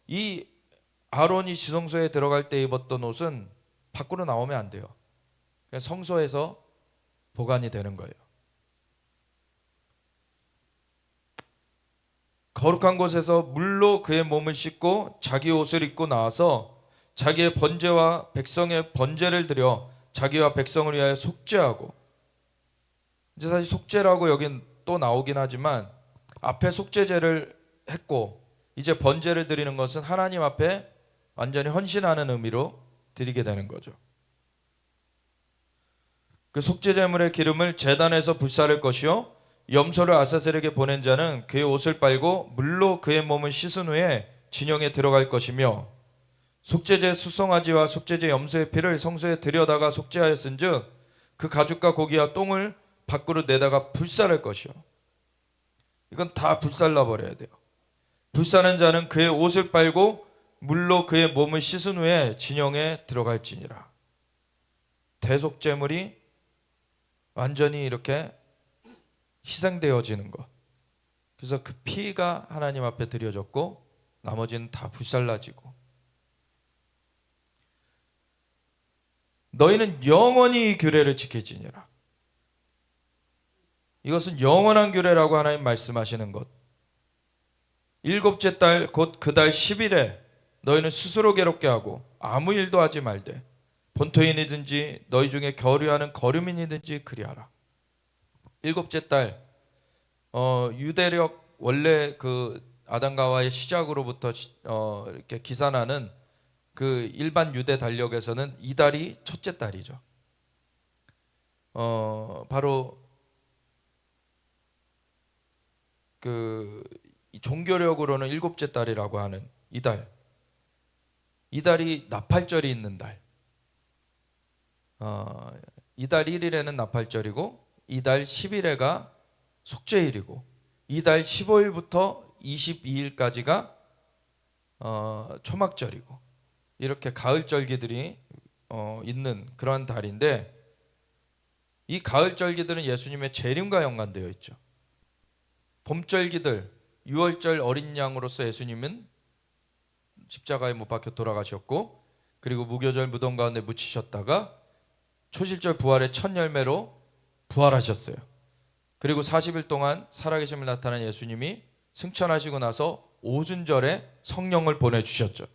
이 아론이 지성소에 들어갈 때 입었던 옷은 밖으로 나오면 안 돼요. 그냥 성소에서 보관이 되는 거예요. 거룩한 곳에서 물로 그의 몸을 씻고 자기 옷을 입고 나와서 자기의 번제와 백성의 번제를 드려 자기와 백성을 위하여 속죄하고, 이제 사실 속죄라고 여긴 또 나오긴 하지만 앞에 속죄제를 했고 이제 번제를 드리는 것은 하나님 앞에 완전히 헌신하는 의미로 드리게 되는 거죠. 그 속죄제물의 기름을 제단에서 불사를 것이요 염소를 아사셀에게 보낸 자는 그의 옷을 빨고 물로 그의 몸을 씻은 후에 진영에 들어갈 것이며, 속죄제 수송아지와 속죄제 염소의 피를 성소에 들여다가 속죄하였은즉 그 가죽과 고기와 똥을 밖으로 내다가 불살할 것이요. 이건 다 불살라 버려야 돼요. 불사는 자는 그의 옷을 빨고 물로 그의 몸을 씻은 후에 진영에 들어갈지니라. 대속제물이 완전히 이렇게 희생되어지는 것. 그래서 그 피가 하나님 앞에 드려졌고 나머지는 다 불살라지고, 너희는 영원히 이 규례를 지킬지니라. 이것은 영원한 규례라고 하나님 말씀하시는 것. 일곱째 달 곧 그 달 10일에 너희는 스스로 괴롭게 하고 아무 일도 하지 말되 본토인이든지 너희 중에 거류하는 거류민이든지 그리하라. 일곱째 달, 유대력 원래 그 아담과와의 시작으로부터 이렇게 기산하는 그 일반 유대 달력에서는 이 달이 첫째 달이죠. 바로 그 종교력으로는 일곱째 달이라고 하는 이 달. 이 달이 나팔절이 있는 달. 이달 1일에는 나팔절이고 이달 10일에가 속죄일이고 이달 15일부터 22일까지가 초막절이고, 이렇게 가을절기들이 있는 그러한 달인데, 이 가을절기들은 예수님의 재림과 연관되어 있죠. 봄절기들, 6월절 어린 양으로서 예수님은 십자가에 못 박혀 돌아가셨고, 그리고 무교절 무덤 가운데 묻히셨다가 초실절 부활의 첫 열매로 부활하셨어요. 그리고 40일 동안 살아계심을 나타낸 예수님이 승천하시고 나서 오순절에 성령을 보내주셨죠.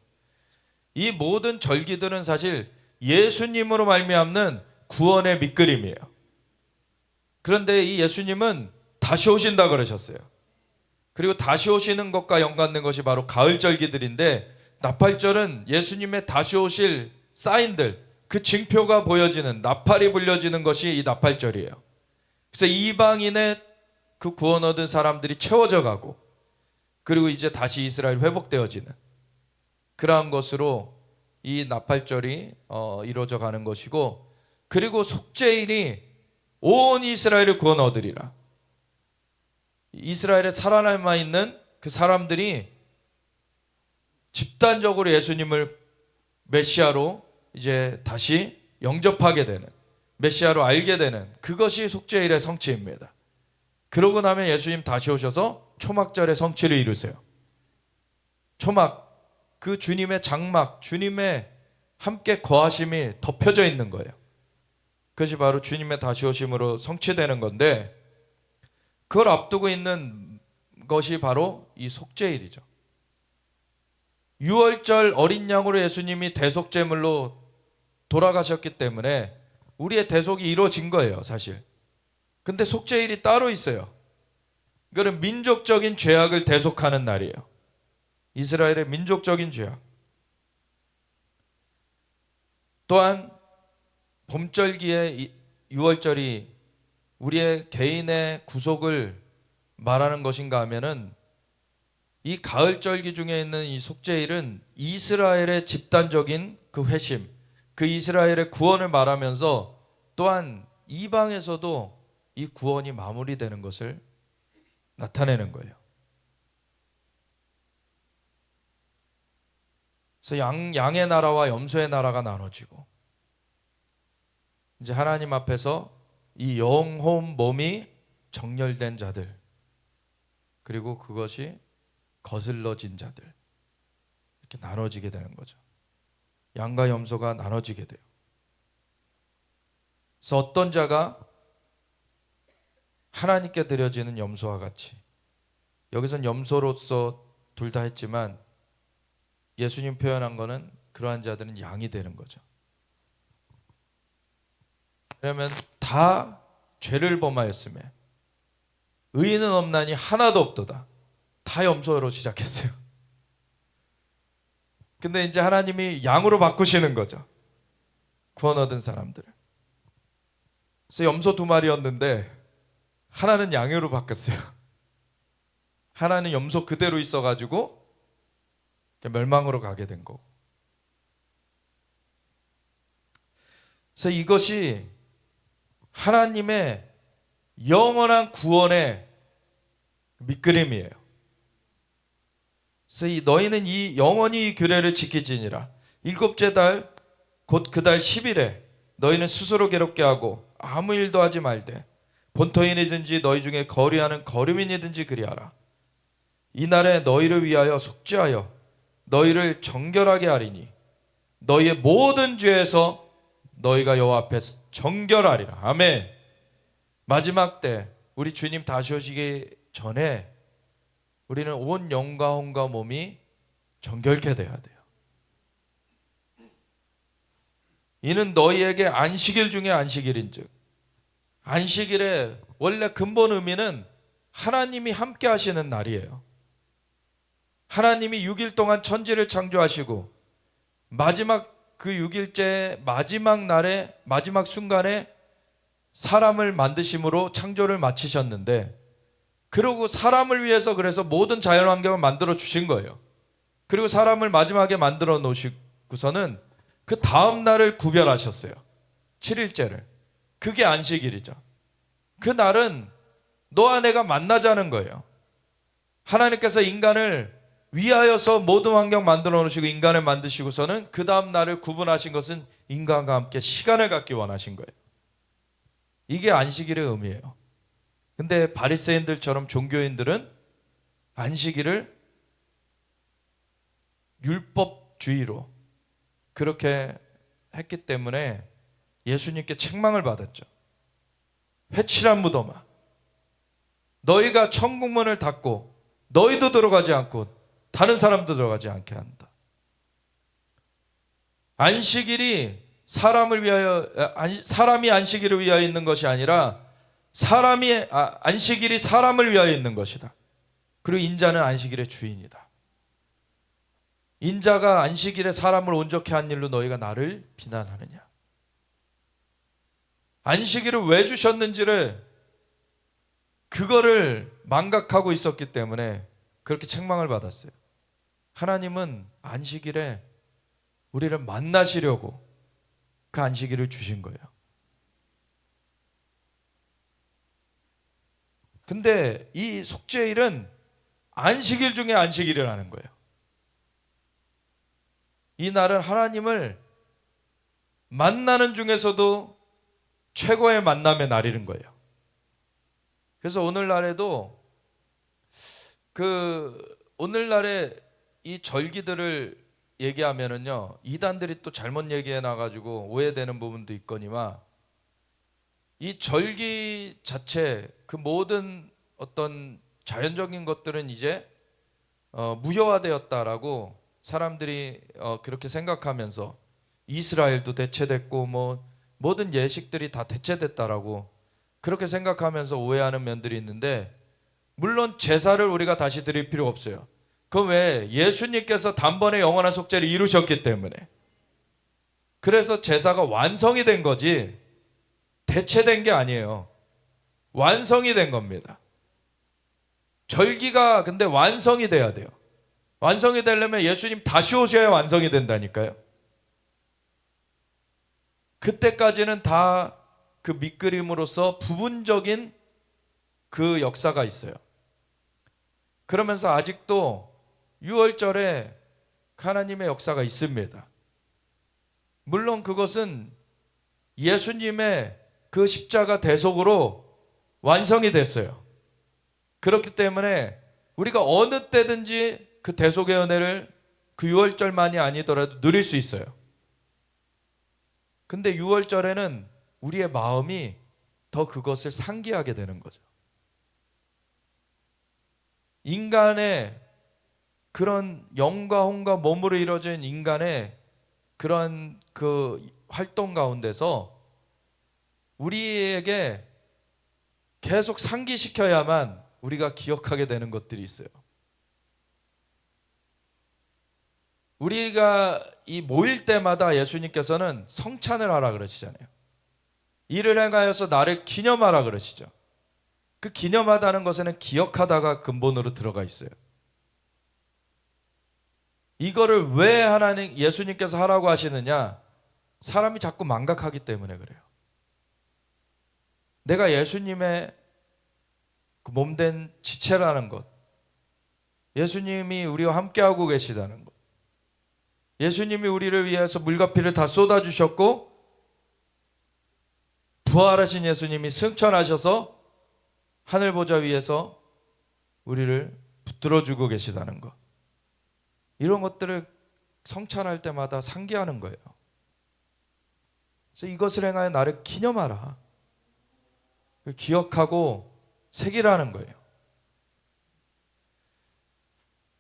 이 모든 절기들은 사실 예수님으로 말미암는 구원의 밑그림이에요. 그런데 이 예수님은 다시 오신다 그러셨어요. 그리고 다시 오시는 것과 연관된 것이 바로 가을절기들인데, 나팔절은 예수님의 다시 오실 사인들, 그 징표가 보여지는, 나팔이 불려지는 것이 이 나팔절이에요. 그래서 이방인의 그 구원 얻은 사람들이 채워져 가고, 그리고 이제 다시 이스라엘 회복되어지는 그러한 것으로 이 나팔절이 이루어져 가는 것이고, 그리고 속죄일이 온 이스라엘을 구원 얻으리라. 이스라엘에 살아남아 있는 그 사람들이 집단적으로 예수님을 메시아로 이제 다시 영접하게 되는, 메시아로 알게 되는 그것이 속죄일의 성취입니다. 그러고 나면 예수님 다시 오셔서 초막절의 성취를 이루세요. 초막, 그 주님의 장막, 주님의 함께 거하심이 덮여져 있는 거예요. 그것이 바로 주님의 다시 오심으로 성취되는 건데, 그걸 앞두고 있는 것이 바로 이 속죄일이죠. 6월절 어린 양으로 예수님이 대속제물로 돌아가셨기 때문에 우리의 대속이 이루어진 거예요, 사실. 근데 속죄일이 따로 있어요. 그거는 민족적인 죄악을 대속하는 날이에요. 이스라엘의 민족적인 죄악. 또한 봄절기의 6월절이 우리의 개인의 구속을 말하는 것인가 하면은, 이 가을절기 중에 있는 이 속죄일은 이스라엘의 집단적인 그 회심, 그 이스라엘의 구원을 말하면서 또한 이방에서도 이 구원이 마무리되는 것을 나타내는 거예요. 그래서 양의 나라와 염소의 나라가 나눠지고, 이제 하나님 앞에서 이 영혼 몸이 정렬된 자들, 그리고 그것이 거슬러진 자들, 이렇게 나눠지게 되는 거죠. 양과 염소가 나눠지게 돼요. 그래서 어떤 자가 하나님께 드려지는 염소와 같이, 여기선 염소로서 둘 다 했지만 예수님 표현한 거는 그러한 자들은 양이 되는 거죠. 왜냐하면 다 죄를 범하였으며 의인은 없나니 하나도 없도다. 다 염소로 시작했어요. 근데 이제 하나님이 양으로 바꾸시는 거죠, 구원 얻은 사람들을. 그래서 염소 2마리였는데 하나는 양으로 바뀌었어요. 하나는 염소 그대로 있어가지고 멸망으로 가게 된 거고. 그래서 이것이 하나님의 영원한 구원의 밑그림이에요. 그래서 너희는 이 영원히 이 규례를 지키지니라. 7째 달 곧 그 달 10일에 너희는 스스로 괴롭게 하고 아무 일도 하지 말되 본토인이든지 너희 중에 거류하는 거류민이든지 그리하라. 이날에 너희를 위하여 속죄하여 너희를 정결하게 하리니 너희의 모든 죄에서 너희가 여호와 앞에서 정결하리라. 아멘. 마지막 때 우리 주님 다시 오시기 전에 우리는 온 영과 혼과 몸이 정결케 돼야 돼요. 이는 너희에게 안식일 중에 안식일인즉, 안식일의 원래 근본 의미는 하나님이 함께 하시는 날이에요. 하나님이 6일 동안 천지를 창조하시고 마지막 그 6일째 마지막 날에 마지막 순간에 사람을 만드심으로 창조를 마치셨는데, 그리고 사람을 위해서 그래서 모든 자연환경을 만들어 주신 거예요. 그리고 사람을 마지막에 만들어 놓으시고서는 그 다음 날을 구별하셨어요. 7일째를. 그게 안식일이죠. 그 날은 너와 내가 만나자는 거예요. 하나님께서 인간을 위하여서 모든 환경 만들어 놓으시고 인간을 만드시고서는 그 다음 날을 구분하신 것은 인간과 함께 시간을 갖기 원하신 거예요. 이게 안식일의 의미예요. 근데 바리새인들처럼 종교인들은 안식일을 율법주의로 그렇게 했기 때문에 예수님께 책망을 받았죠. 회칠한 무덤아, 너희가 천국문을 닫고 너희도 들어가지 않고 다른 사람도 들어가지 않게 한다. 안식일이 사람이 안식일을 위하여 있는 것이 아니라 안식일이 사람을 위하여 있는 것이다. 그리고 인자는 안식일의 주인이다. 인자가 안식일에 사람을 온전케 한 일로 너희가 나를 비난하느냐. 안식일을 왜 주셨는지를 그거를 망각하고 있었기 때문에 그렇게 책망을 받았어요. 하나님은 안식일에 우리를 만나시려고 그 안식일을 주신 거예요. 근데 이 속죄일은 안식일 중에 안식일이라는 거예요. 이 날은 하나님을 만나는 중에서도 최고의 만남의 날인 거예요. 그래서 오늘날에도 오늘날에 이 절기들을 얘기하면은요, 이단들이 또 잘못 얘기해 놔가지고 오해되는 부분도 있거니와, 이 절기 자체 그 모든 어떤 자연적인 것들은 이제 무효화되었다라고 사람들이 그렇게 생각하면서 이스라엘도 대체됐고 뭐 모든 예식들이 다 대체됐다라고 그렇게 생각하면서 오해하는 면들이 있는데, 물론 제사를 우리가 다시 드릴 필요 없어요. 그건 왜? 예수님께서 단번에 영원한 속죄를 이루셨기 때문에. 그래서 제사가 완성이 된 거지 대체된 게 아니에요. 완성이 된 겁니다. 절기가 근데 완성이 돼야 돼요. 완성이 되려면 예수님 다시 오셔야 완성이 된다니까요. 그때까지는 다 그 밑그림으로서 부분적인 그 역사가 있어요. 그러면서 아직도 6월절에 하나님의 역사가 있습니다. 물론 그것은 예수님의 그 십자가 대속으로 완성이 됐어요. 그렇기 때문에 우리가 어느 때든지 그 대속의 은혜를 그 6월절만이 아니더라도 누릴 수 있어요. 근데 6월절에는 우리의 마음이 더 그것을 상기하게 되는 거죠. 인간의 그런 영과 혼과 몸으로 이루어진 인간의 그런 그 활동 가운데서 우리에게 계속 상기시켜야만 우리가 기억하게 되는 것들이 있어요. 우리가 이 모일 때마다 예수님께서는 성찬을 하라 그러시잖아요. 이를 행하여서 나를 기념하라 그러시죠. 그 기념하다는 것에는 기억하다가 근본으로 들어가 있어요. 이거를 왜 하나님 예수님께서 하라고 하시느냐? 사람이 자꾸 망각하기 때문에 그래요. 내가 예수님의 그 몸된 지체라는 것, 예수님이 우리와 함께하고 계시다는 것, 예수님이 우리를 위해서 물과 피를 다 쏟아주셨고 부활하신 예수님이 승천하셔서 하늘 보좌 위에서 우리를 붙들어주고 계시다는 것, 이런 것들을 성찬할 때마다 상기하는 거예요. 그래서 이것을 행하여 나를 기념하라, 기억하고 새기라는 거예요.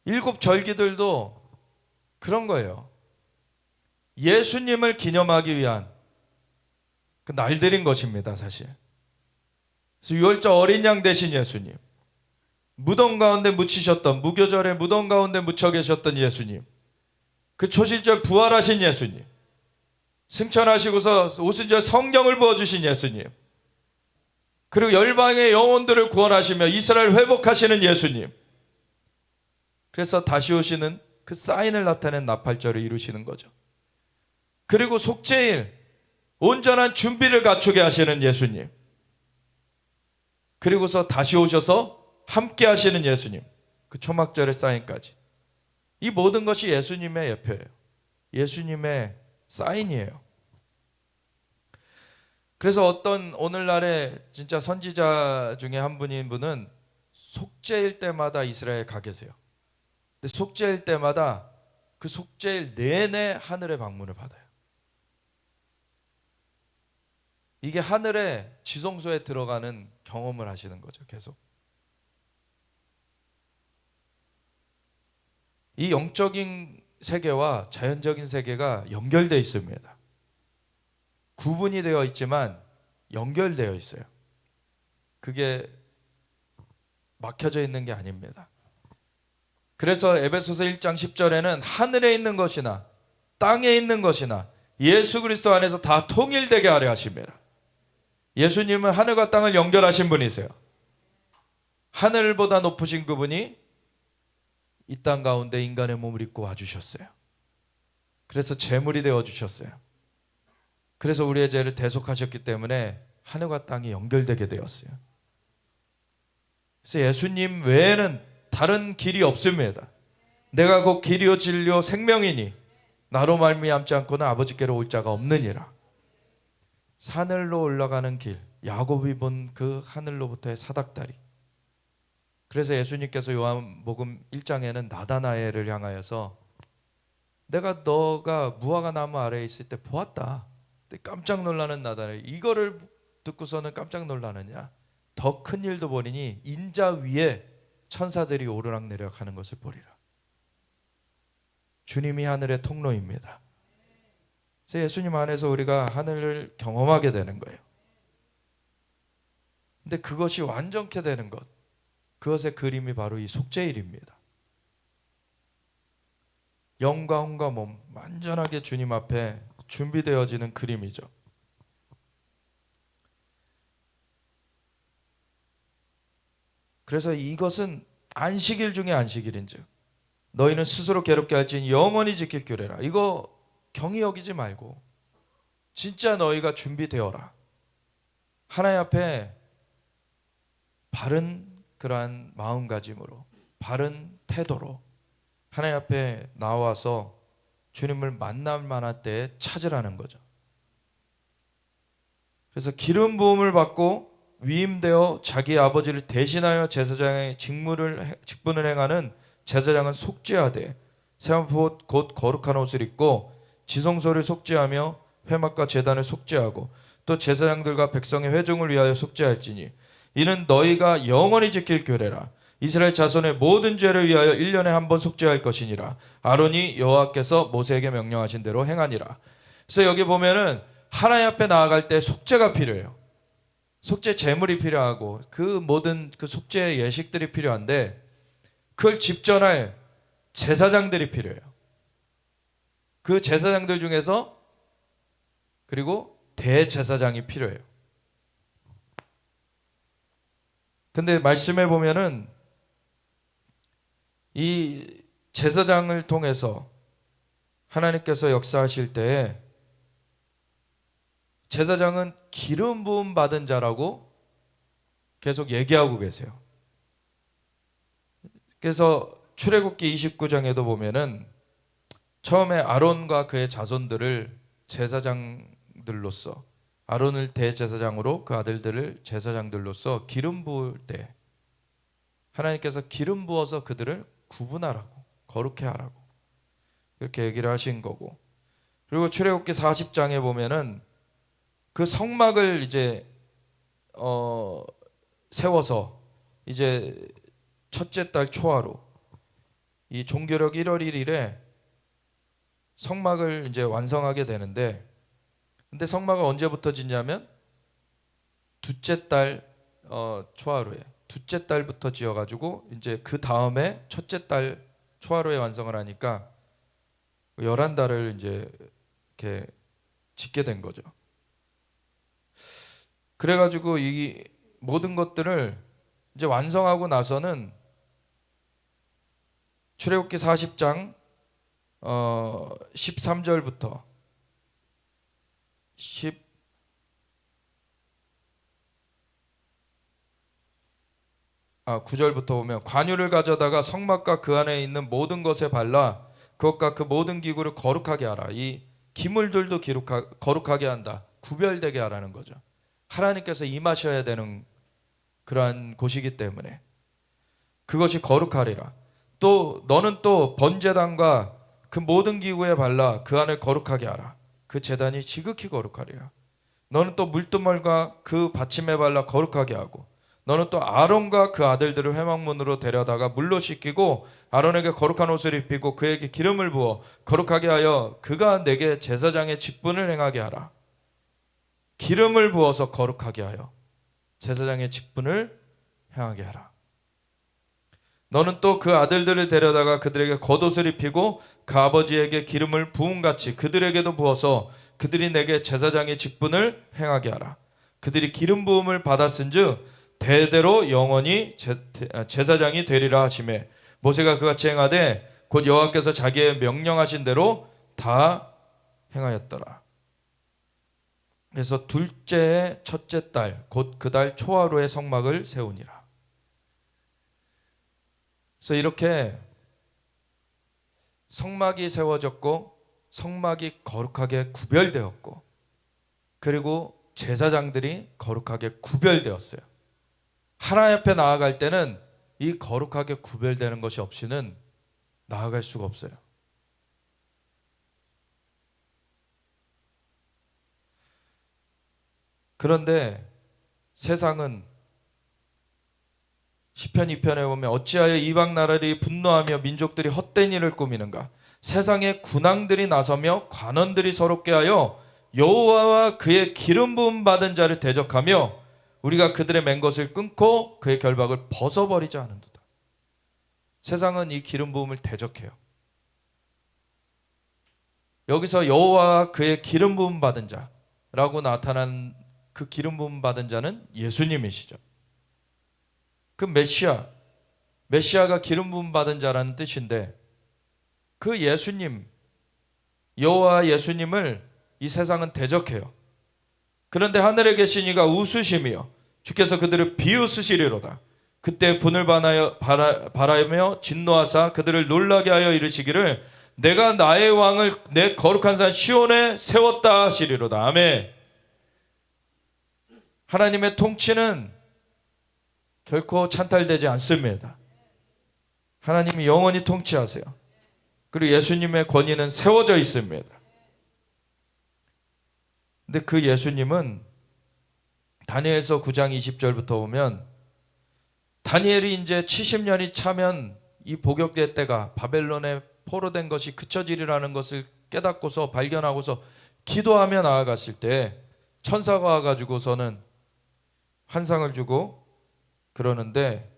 7 절기들도 그런 거예요. 예수님을 기념하기 위한 그 날들인 것입니다, 사실. 그래서 유월절 어린 양 되신 예수님, 무덤 가운데 묻히셨던, 무교절에 무덤 가운데 묻혀 계셨던 예수님, 그 초실절 부활하신 예수님, 승천하시고서 오순절 성령을 부어주신 예수님, 그리고 열방의 영혼들을 구원하시며 이스라엘 회복하시는 예수님, 그래서 다시 오시는 그 사인을 나타낸 나팔절을 이루시는 거죠. 그리고 속죄일 온전한 준비를 갖추게 하시는 예수님, 그리고서 다시 오셔서 함께 하시는 예수님, 그 초막절의 사인까지, 이 모든 것이 예수님의 예표예요. 예수님의 사인이에요. 그래서 어떤 오늘날의 진짜 선지자 중에 한 분은 속죄일 때마다 이스라엘에 가 계세요. 근데 속죄일 때마다 그 속죄일 내내 하늘의 방문을 받아요. 이게 하늘의 지성소에 들어가는 경험을 하시는 거죠, 계속. 이 영적인 세계와 자연적인 세계가 연결되어 있습니다. 구분이 되어 있지만 연결되어 있어요. 그게 막혀져 있는 게 아닙니다. 그래서 에베소서 1장 10절에는 하늘에 있는 것이나 땅에 있는 것이나 예수 그리스도 안에서 다 통일되게 하려 하십니다. 예수님은 하늘과 땅을 연결하신 분이세요. 하늘보다 높으신 그분이 이 땅 가운데 인간의 몸을 입고 와주셨어요. 그래서 제물이 되어주셨어요. 그래서 우리의 죄를 대속하셨기 때문에 하늘과 땅이 연결되게 되었어요. 그래서 예수님 외에는 다른 길이 없습니다. 내가 곧 길이요 진리요 생명이니 나로 말미암지 않고는 아버지께로 올 자가 없느니라. 하늘로 올라가는 길, 야곱이 본 그 하늘로부터의 사닥다리. 그래서 예수님께서 요한복음 1장에는 나다나엘을 향하여서 내가 너가 무화과 나무 아래에 있을 때 보았다. 깜짝 놀라는 나다나엘, 이거를 듣고서는 깜짝 놀라느냐? 더 큰 일도 보리니 인자 위에 천사들이 오르락내리락 하는 것을 보리라. 주님이 하늘의 통로입니다. 그래서 예수님 안에서 우리가 하늘을 경험하게 되는 거예요. 근데 그것이 완전케 되는 것, 그것의 그림이 바로 이 속죄일입니다. 영과 혼과 몸 완전하게 주님 앞에 준비되어지는 그림이죠. 그래서 이것은 안식일 중에 안식일인즉 너희는 스스로 괴롭게 할지니 영원히 지킬 규례라. 이거 경히 여기지 말고 진짜 너희가 준비되어라. 하나님 앞에 바른 그러한 마음가짐으로, 바른 태도로 하나님 앞에 나와서 주님을 만날 만한 때에 찾으라는 거죠. 그래서 기름 부음을 받고 위임되어 자기 아버지를 대신하여 제사장의 직분을 행하는 제사장은 속죄하되 세마포 곧 거룩한 옷을 입고 지성소를 속죄하며 회막과 제단을 속죄하고 또 제사장들과 백성의 회중을 위하여 속죄할지니 이는 너희가 영원히 지킬 규례라. 이스라엘 자손의 모든 죄를 위하여 1년에 한 번 속죄할 것이니라. 아론이 여호와께서 모세에게 명령하신 대로 행하니라. 그래서 여기 보면은 하나님 앞에 나아갈 때 속죄가 필요해요. 속죄 제물이 필요하고 그 모든 그 속죄의 예식들이 필요한데 그걸 집전할 제사장들이 필요해요. 그 제사장들 중에서 그리고 대제사장이 필요해요. 근데 말씀에 보면은 이 제사장을 통해서 하나님께서 역사하실 때에 제사장은 기름 부음 받은 자라고 계속 얘기하고 계세요. 그래서 출애굽기 29장에도 보면은 처음에 아론과 그의 자손들을 제사장들로서 아론을 대제사장으로 그 아들들을 제사장들로서 기름 부을 때 하나님께서 기름 부어서 그들을 구분하라고 거룩해 하라고 이렇게 얘기를 하신 거고, 그리고 출애굽기 40장에 보면은 그 성막을 이제 세워서 이제 첫째 달 초하루 이 종교력 1월 1일에 성막을 이제 완성하게 되는데, 근데 성막을 언제부터 짓냐면 둘째 달 초하루에 둘째 달부터 지어가지고 이제 그 다음에 첫째 달 초하루에 완성을 하니까 11달을 이제 이렇게 짓게 된 거죠. 그래가지고 이 모든 것들을 이제 완성하고 나서는 출애굽기 40장 13절부터 9절부터 보면 관유를 가져다가 성막과 그 안에 있는 모든 것에 발라 그것과 그 모든 기구를 거룩하게 하라. 이 기물들도 거룩하게 한다. 구별되게 하라는 거죠. 하나님께서 임하셔야 되는 그러한 곳이기 때문에 그것이 거룩하리라. 또 너는 또 번제단과 그 모든 기구에 발라 그 안을 거룩하게 하라. 그 제단이 지극히 거룩하리라. 너는 또 물두멀과 그 받침에 발라 거룩하게 하고, 너는 또 아론과 그 아들들을 회막문으로 데려다가 물로 씻기고 아론에게 거룩한 옷을 입히고 그에게 기름을 부어 거룩하게 하여 그가 내게 제사장의 직분을 행하게 하라. 기름을 부어서 거룩하게 하여 제사장의 직분을 행하게 하라. 너는 또 그 아들들을 데려다가 그들에게 겉옷을 입히고 그 아버지에게 기름을 부음같이 그들에게도 부어서 그들이 내게 제사장의 직분을 행하게 하라. 그들이 기름 부음을 받았은즉 대대로 영원히 제사장이 되리라 하시매 모세가 그같이 행하되 곧 여호와께서 자기의 명령하신 대로 다 행하였더라. 그래서 둘째의 첫째 달 곧 그 달 초하루에 성막을 세우니라. 그래서 이렇게 성막이 세워졌고 성막이 거룩하게 구별되었고 그리고 제사장들이 거룩하게 구별되었어요. 하나님 앞에 나아갈 때는 이 거룩하게 구별되는 것이 없이는 나아갈 수가 없어요. 그런데 세상은 시편 2편에 보면 어찌하여 이방 나라들이 분노하며 민족들이 헛된 일을 꾸미는가. 세상의 군왕들이 나서며 관원들이 서럽게 하여 여호와와 그의 기름 부음 받은 자를 대적하며 우리가 그들의 맨 것을 끊고 그의 결박을 벗어버리자 하는도다. 세상은 이 기름 부음을 대적해요. 여기서 여호와와 그의 기름 부음 받은 자라고 나타난 그 기름 부음 받은 자는 예수님이시죠. 그 메시아가 기름 부음 받은 자라는 뜻인데 그 예수님, 여호와 예수님을 이 세상은 대적해요. 그런데 하늘에 계신 이가 웃으시며 주께서 그들을 비웃으시리로다. 그때 분을 바라며 진노하사 그들을 놀라게 하여 이르시기를 내가 나의 왕을 내 거룩한 산 시온에 세웠다 하시리로다. 아멘. 하나님의 통치는 결코 찬탈되지 않습니다. 하나님이 영원히 통치하세요. 그리고 예수님의 권위는 세워져 있습니다. 근데 그 예수님은 다니엘서 9장 20절부터 보면 다니엘이 이제 70년이 차면 이 복역의 때가 바벨론에 포로된 것이 그쳐지리라는 것을 깨닫고서 발견하고서 기도하며 나아갔을 때 천사가 와가지고서는 환상을 주고 그러는데,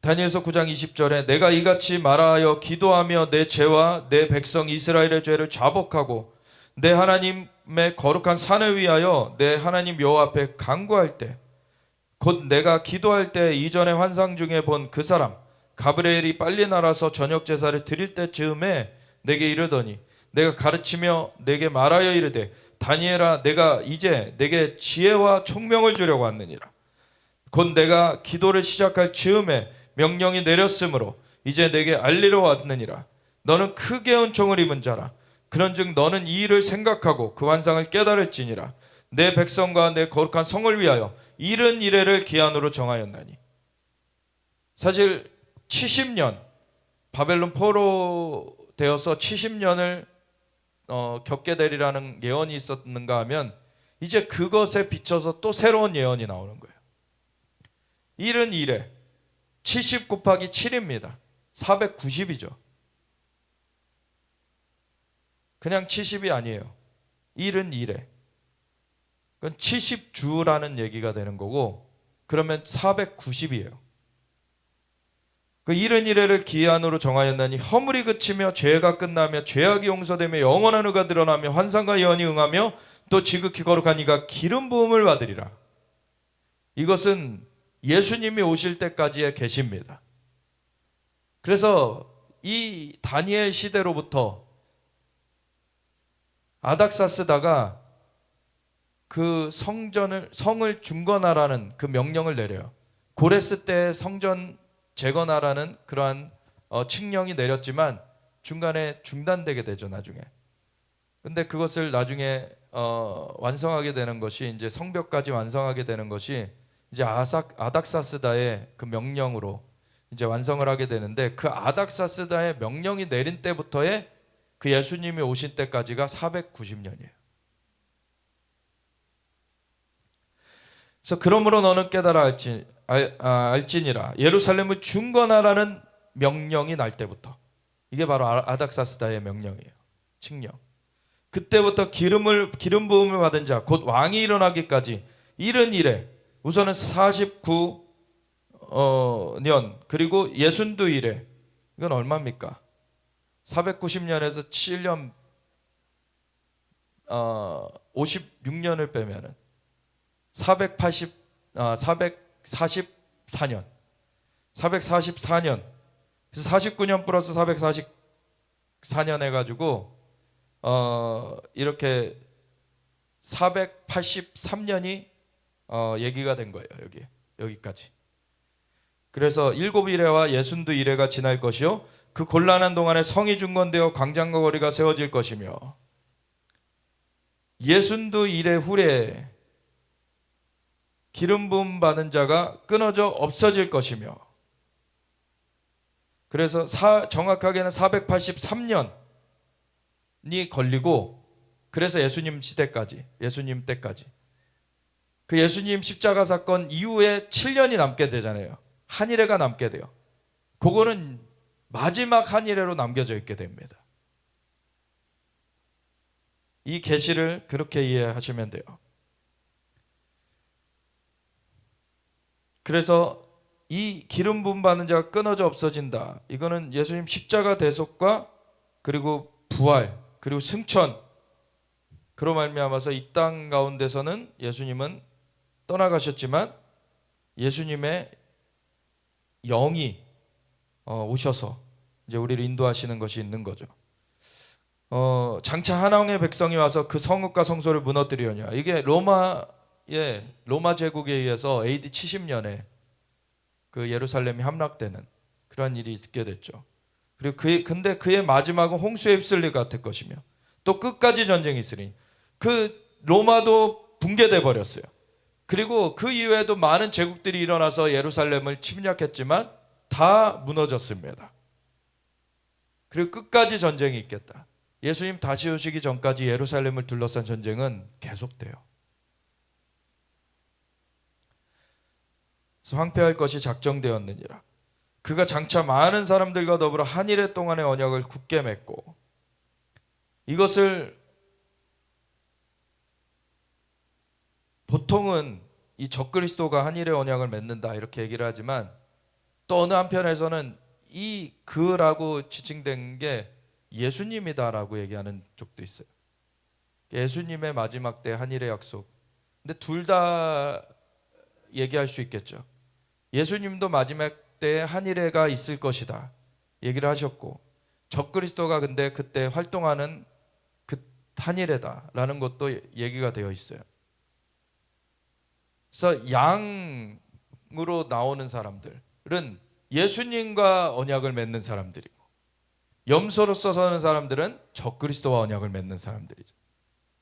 다니엘서 9장 20절에 내가 이같이 말하여 기도하며 내 죄와 내 백성 이스라엘의 죄를 자복하고 내 하나님의 거룩한 산을 위하여 내 하나님 여호와 앞에 간구할 때, 곧 내가 기도할 때 이전에 환상 중에 본 그 사람 가브리엘이 빨리 날아서 저녁 제사를 드릴 때쯤에 내게 이르더니 내가 가르치며 내게 말하여 이르되 다니엘아, 내가 이제 내게 지혜와 총명을 주려고 왔느니라. 곧 내가 기도를 시작할 즈음에 명령이 내렸으므로 이제 내게 알리러 왔느니라. 너는 크게 은총을 입은 자라. 그런즉 너는 이 일을 생각하고 그 환상을 깨달을지니라. 내 백성과 내 거룩한 성을 위하여 이른 이래를 기한으로 정하였나니. 사실 70년 바벨론 포로 되어서 70년을 겪게 되리라는 예언이 있었는가 하면 이제 그것에 비춰서 또 새로운 예언이 나오는 거예요. 이른 이래 70 곱하기 7입니다. 490이죠. 그냥 70이 아니에요. 이른 이래. 그건 70주라는 얘기가 되는 거고, 그러면 490이에요. 그 이른 이래를 기한으로 정하였나니 허물이 그치며 죄가 끝나며 죄악이 용서되며 영원한 의가 드러나며 환상과 예언이 응하며 또 지극히 거룩한 이가 기름 부음을 받으리라. 이것은 예수님이 오실 때까지의 계시입니다. 그래서 이 다니엘 시대로부터 아닥사스다가 그 성을 중건하라는 그 명령을 내려요. 고레스 때 성전 재건하라는 그러한 칙령이 내렸지만 중간에 중단되게 되죠, 나중에. 근데 그것을 나중에 완성하게 되는 것이, 이제 성벽까지 완성하게 되는 것이 이제 아닥사스다의 그 명령으로 이제 완성을 하게 되는데, 그 아닥사스다의 명령이 내린 때부터의 그 예수님이 오신 때까지가 490년이에요. 그래서 그러므로 너는 깨달아 알지니라. 예루살렘을 중건하라는 명령이 날 때부터, 이게 바로 아닥사스다의 명령이에요. 칙령. 그때부터 기름 부음을 받은 자 곧 왕이 일어나기까지 이른 이래, 우선은 49년 그리고 62일에, 이건 얼마입니까? 490년에서 7년 56년을 빼면은 444년. 그래서 49년 플러스 444년 해가지고 이렇게 483년이 얘기가 된 거예요. 여기까지. 그래서 7이래와 62이래가 지날 것이요 그 곤란한 동안에 성이 중건되어 광장과 거리가 세워질 것이며 62이래 후에 기름 부음 받은 자가 끊어져 없어질 것이며, 그래서 정확하게는 483년이 걸리고, 그래서 예수님 때까지 그 예수님 십자가 사건 이후에 7년이 남게 되잖아요. 한 일회가 남게 돼요. 그거는 마지막 한 일회로 남겨져 있게 됩니다. 이 계시를 그렇게 이해하시면 돼요. 그래서 이 기름 부음 받는 자가 끊어져 없어진다. 이거는 예수님 십자가 대속과 그리고 부활 그리고 승천, 그로 말미암아서 이 땅 가운데서는 예수님은 떠나가셨지만 예수님의 영이 오셔서 이제 우리를 인도하시는 것이 있는 거죠. 장차 하나님의 백성이 와서 그 성읍과 성소를 무너뜨리려냐. 이게 로마 제국에 의해서 AD 70년에 그 예루살렘이 함락되는 그런 일이 있게 됐죠. 그리고 근데 그의 마지막은 홍수에 휩쓸릴 것 같을 것이며 또 끝까지 전쟁이 있으니 그 로마도 붕괴돼 버렸어요. 그리고 그 이후에도 많은 제국들이 일어나서 예루살렘을 침략했지만 다 무너졌습니다. 그리고 끝까지 전쟁이 있겠다. 예수님 다시 오시기 전까지 예루살렘을 둘러싼 전쟁은 계속돼요. 그래서 황폐할 것이 작정되었느니라. 그가 장차 많은 사람들과 더불어 한일의 동안의 언약을 굳게 맺고, 이것을 보통은 이 적그리스도가 한일의 언약을 맺는다 이렇게 얘기를 하지만, 또 어느 한편에서는 이 그라고 지칭된 게 예수님이다라고 얘기하는 쪽도 있어요. 예수님의 마지막 때 한일의 약속. 근데 둘 다 얘기할 수 있겠죠. 예수님도 마지막 때 한일회가 있을 것이다 얘기를 하셨고, 적그리스도가 근데 그때 활동하는 그 한일회다라는 것도 얘기가 되어 있어요. 그래서 양으로 나오는 사람들은 예수님과 언약을 맺는 사람들이고, 염소로서 서는 사람들은 적그리스도와 언약을 맺는 사람들이죠.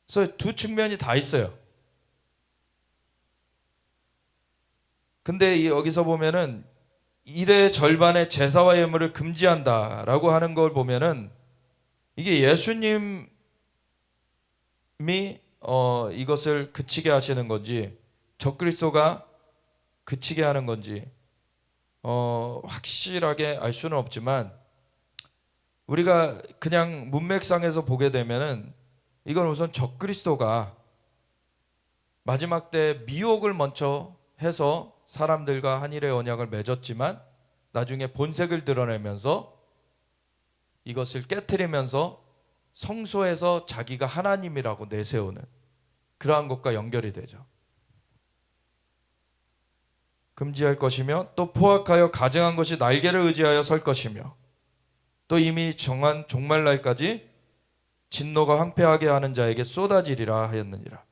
그래서 두 측면이 다 있어요. 근데 여기서 보면은 일의 절반의 제사와 예물을 금지한다라고 하는 걸 보면은, 이게 예수님이 이것을 그치게 하시는 건지 적그리스도가 그치게 하는 건지 확실하게 알 수는 없지만, 우리가 그냥 문맥상에서 보게 되면은 이건 우선 적그리스도가 마지막 때 미혹을 먼저 해서 사람들과 한일의 언약을 맺었지만, 나중에 본색을 드러내면서 이것을 깨트리면서 성소에서 자기가 하나님이라고 내세우는 그러한 것과 연결이 되죠. 금지할 것이며, 또 포악하여 가증한 것이 날개를 의지하여 설 것이며, 또 이미 정한 종말날까지 진노가 황폐하게 하는 자에게 쏟아지리라 하였느니라.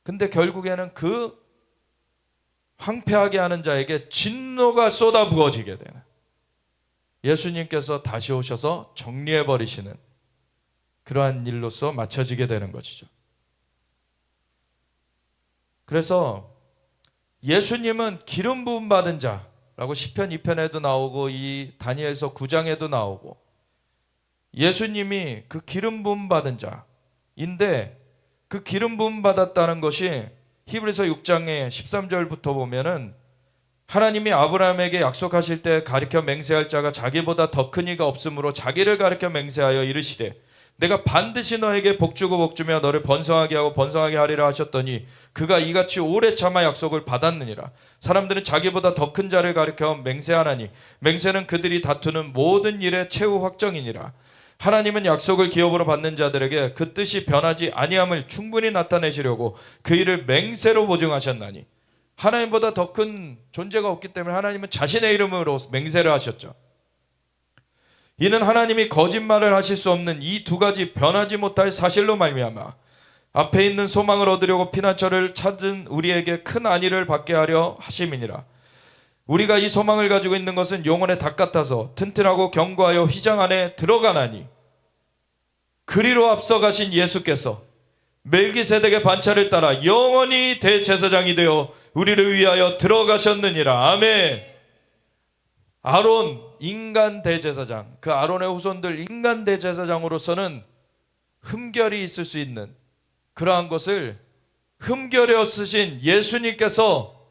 근데 결국에는 그 황폐하게 하는 자에게 진노가 쏟아 부어지게 되는, 예수님께서 다시 오셔서 정리해 버리시는 그러한 일로서 맞춰지게 되는 것이죠. 그래서 예수님은 기름 부음 받은 자라고 시편 2편에도 나오고 이 다니엘서 9장에도 나오고, 예수님이 그 기름 부음 받은 자인데, 그 기름 부음 받았다는 것이 히브리서 6장의 13절부터 보면은, 하나님이 아브라함에게 약속하실 때 가리켜 맹세할 자가 자기보다 더 큰 이가 없으므로 자기를 가리켜 맹세하여 이르시되, 내가 반드시 너에게 복주고 복주며 너를 번성하게 하고 번성하게 하리라 하셨더니 그가 이같이 오래 참아 약속을 받았느니라. 사람들은 자기보다 더 큰 자를 가리켜 맹세하나니 맹세는 그들이 다투는 모든 일의 최후 확정이니라. 하나님은 약속을 기업으로 받는 자들에게 그 뜻이 변하지 아니함을 충분히 나타내시려고 그 일을 맹세로 보증하셨나니, 하나님보다 더 큰 존재가 없기 때문에 하나님은 자신의 이름으로 맹세를 하셨죠. 이는 하나님이 거짓말을 하실 수 없는 이 두 가지 변하지 못할 사실로 말미암아 앞에 있는 소망을 얻으려고 피난처를 찾은 우리에게 큰 안위를 받게 하려 하심이니라. 우리가 이 소망을 가지고 있는 것은 영혼의 닭 같아서 튼튼하고 견고하여 휘장 안에 들어가나니, 그리로 앞서가신 예수께서 멜기세덱의 반차를 따라 영원히 대제사장이 되어 우리를 위하여 들어가셨느니라. 아멘. 아론 인간 대제사장, 그 아론의 후손들 인간 대제사장으로서는 흠결이 있을 수 있는 그러한 것을 흠결에 쓰신 예수님께서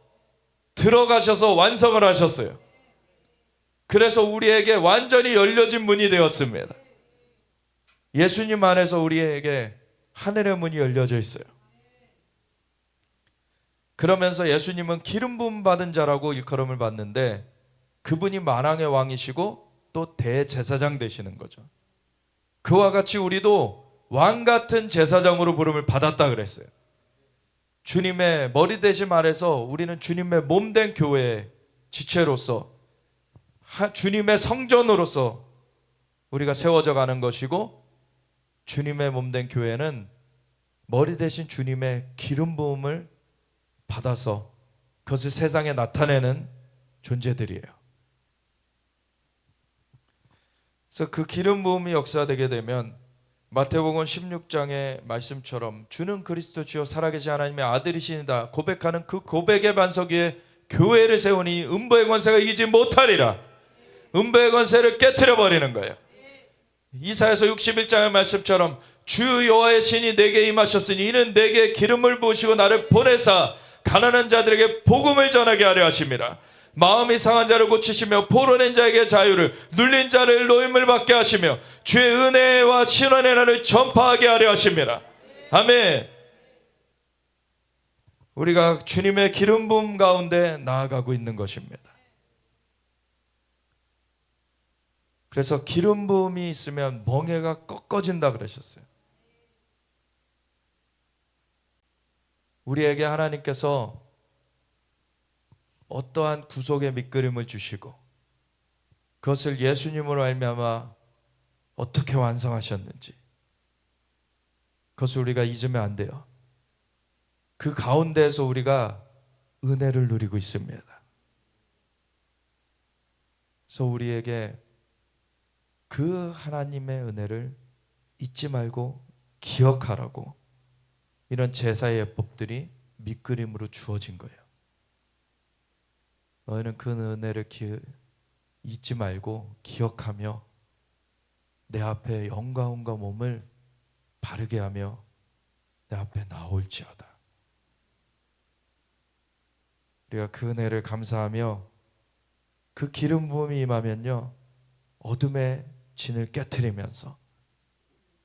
들어가셔서 완성을 하셨어요. 그래서 우리에게 완전히 열려진 문이 되었습니다. 예수님 안에서 우리에게 하늘의 문이 열려져 있어요. 그러면서 예수님은 기름 부음 받은 자라고 일컬음을 받는데, 그분이 만왕의 왕이시고 또 대제사장 되시는 거죠. 그와 같이 우리도 왕 같은 제사장으로 부름을 받았다 그랬어요. 주님의 머리 되심 아래서 우리는 주님의 몸된 교회의 지체로서, 주님의 성전으로서 우리가 세워져 가는 것이고, 주님의 몸된 교회는 머리 대신 주님의 기름 부음을 받아서 그것을 세상에 나타내는 존재들이에요. 그래서 그 기름 부음이 역사되게 되면 마태복음 16장의 말씀처럼 주는 그리스도 주여 살아계신 하나님의 아들이시니다 고백하는 그 고백의 반석 위에 교회를 세우니 음부의 권세가 이기지 못하리라. 음부의 권세를 깨트려 버리는 거예요. 이사야서 61장의 말씀처럼 주 여호와의 신이 내게 임하셨으니 이는 내게 기름을 부으시고 나를 보내사 가난한 자들에게 복음을 전하게 하려 하심이라. 마음이 상한 자를 고치시며 포로낸 자에게 자유를, 눌린 자를 노임을 받게 하시며 주의 은혜와 신원의 날을 전파하게 하려 하심이라. 아멘. 우리가 주님의 기름 부음 가운데 나아가고 있는 것입니다. 그래서 기름 부음이 있으면 멍에가 꺾어진다 그러셨어요. 우리에게 하나님께서 어떠한 구속의 밑그림을 주시고 그것을 예수님으로 말미암아 어떻게 완성하셨는지 그것을 우리가 잊으면 안 돼요. 그 가운데에서 우리가 은혜를 누리고 있습니다. 그래서 우리에게 그 하나님의 은혜를 잊지 말고 기억하라고 이런 제사의 예법들이 밑그림으로 주어진 거예요. 너희는 그 은혜를 잊지 말고 기억하며 내 앞에 영광과 몸을 바르게 하며 내 앞에 나올지어다. 우리가 그 은혜를 감사하며 그 기름 부음이 임하면요, 어둠의 진을 깨트리면서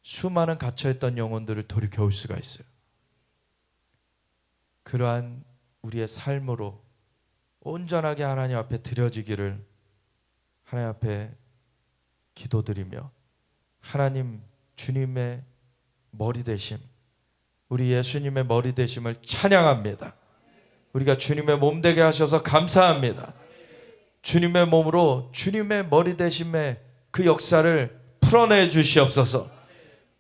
수많은 갇혀있던 영혼들을 돌이켜올 수가 있어요. 그러한 우리의 삶으로 온전하게 하나님 앞에 드려지기를 하나님 앞에 기도드리며 하나님 주님의 머리 되심, 우리 예수님의 머리 되심을 찬양합니다. 우리가 주님의 몸 되게 하셔서 감사합니다. 주님의 몸으로 주님의 머리 되심의 그 역사를 풀어내 주시옵소서.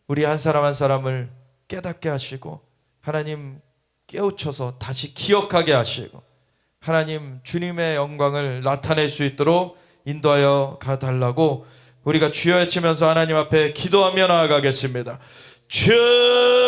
우리 한 사람 한 사람을 깨닫게 하시고 하나님 깨우쳐서 다시 기억하게 하시고 하나님 주님의 영광을 나타낼 수 있도록 인도하여 가달라고 우리가 주여 외치면서 하나님 앞에 기도하며 나아가겠습니다. 주여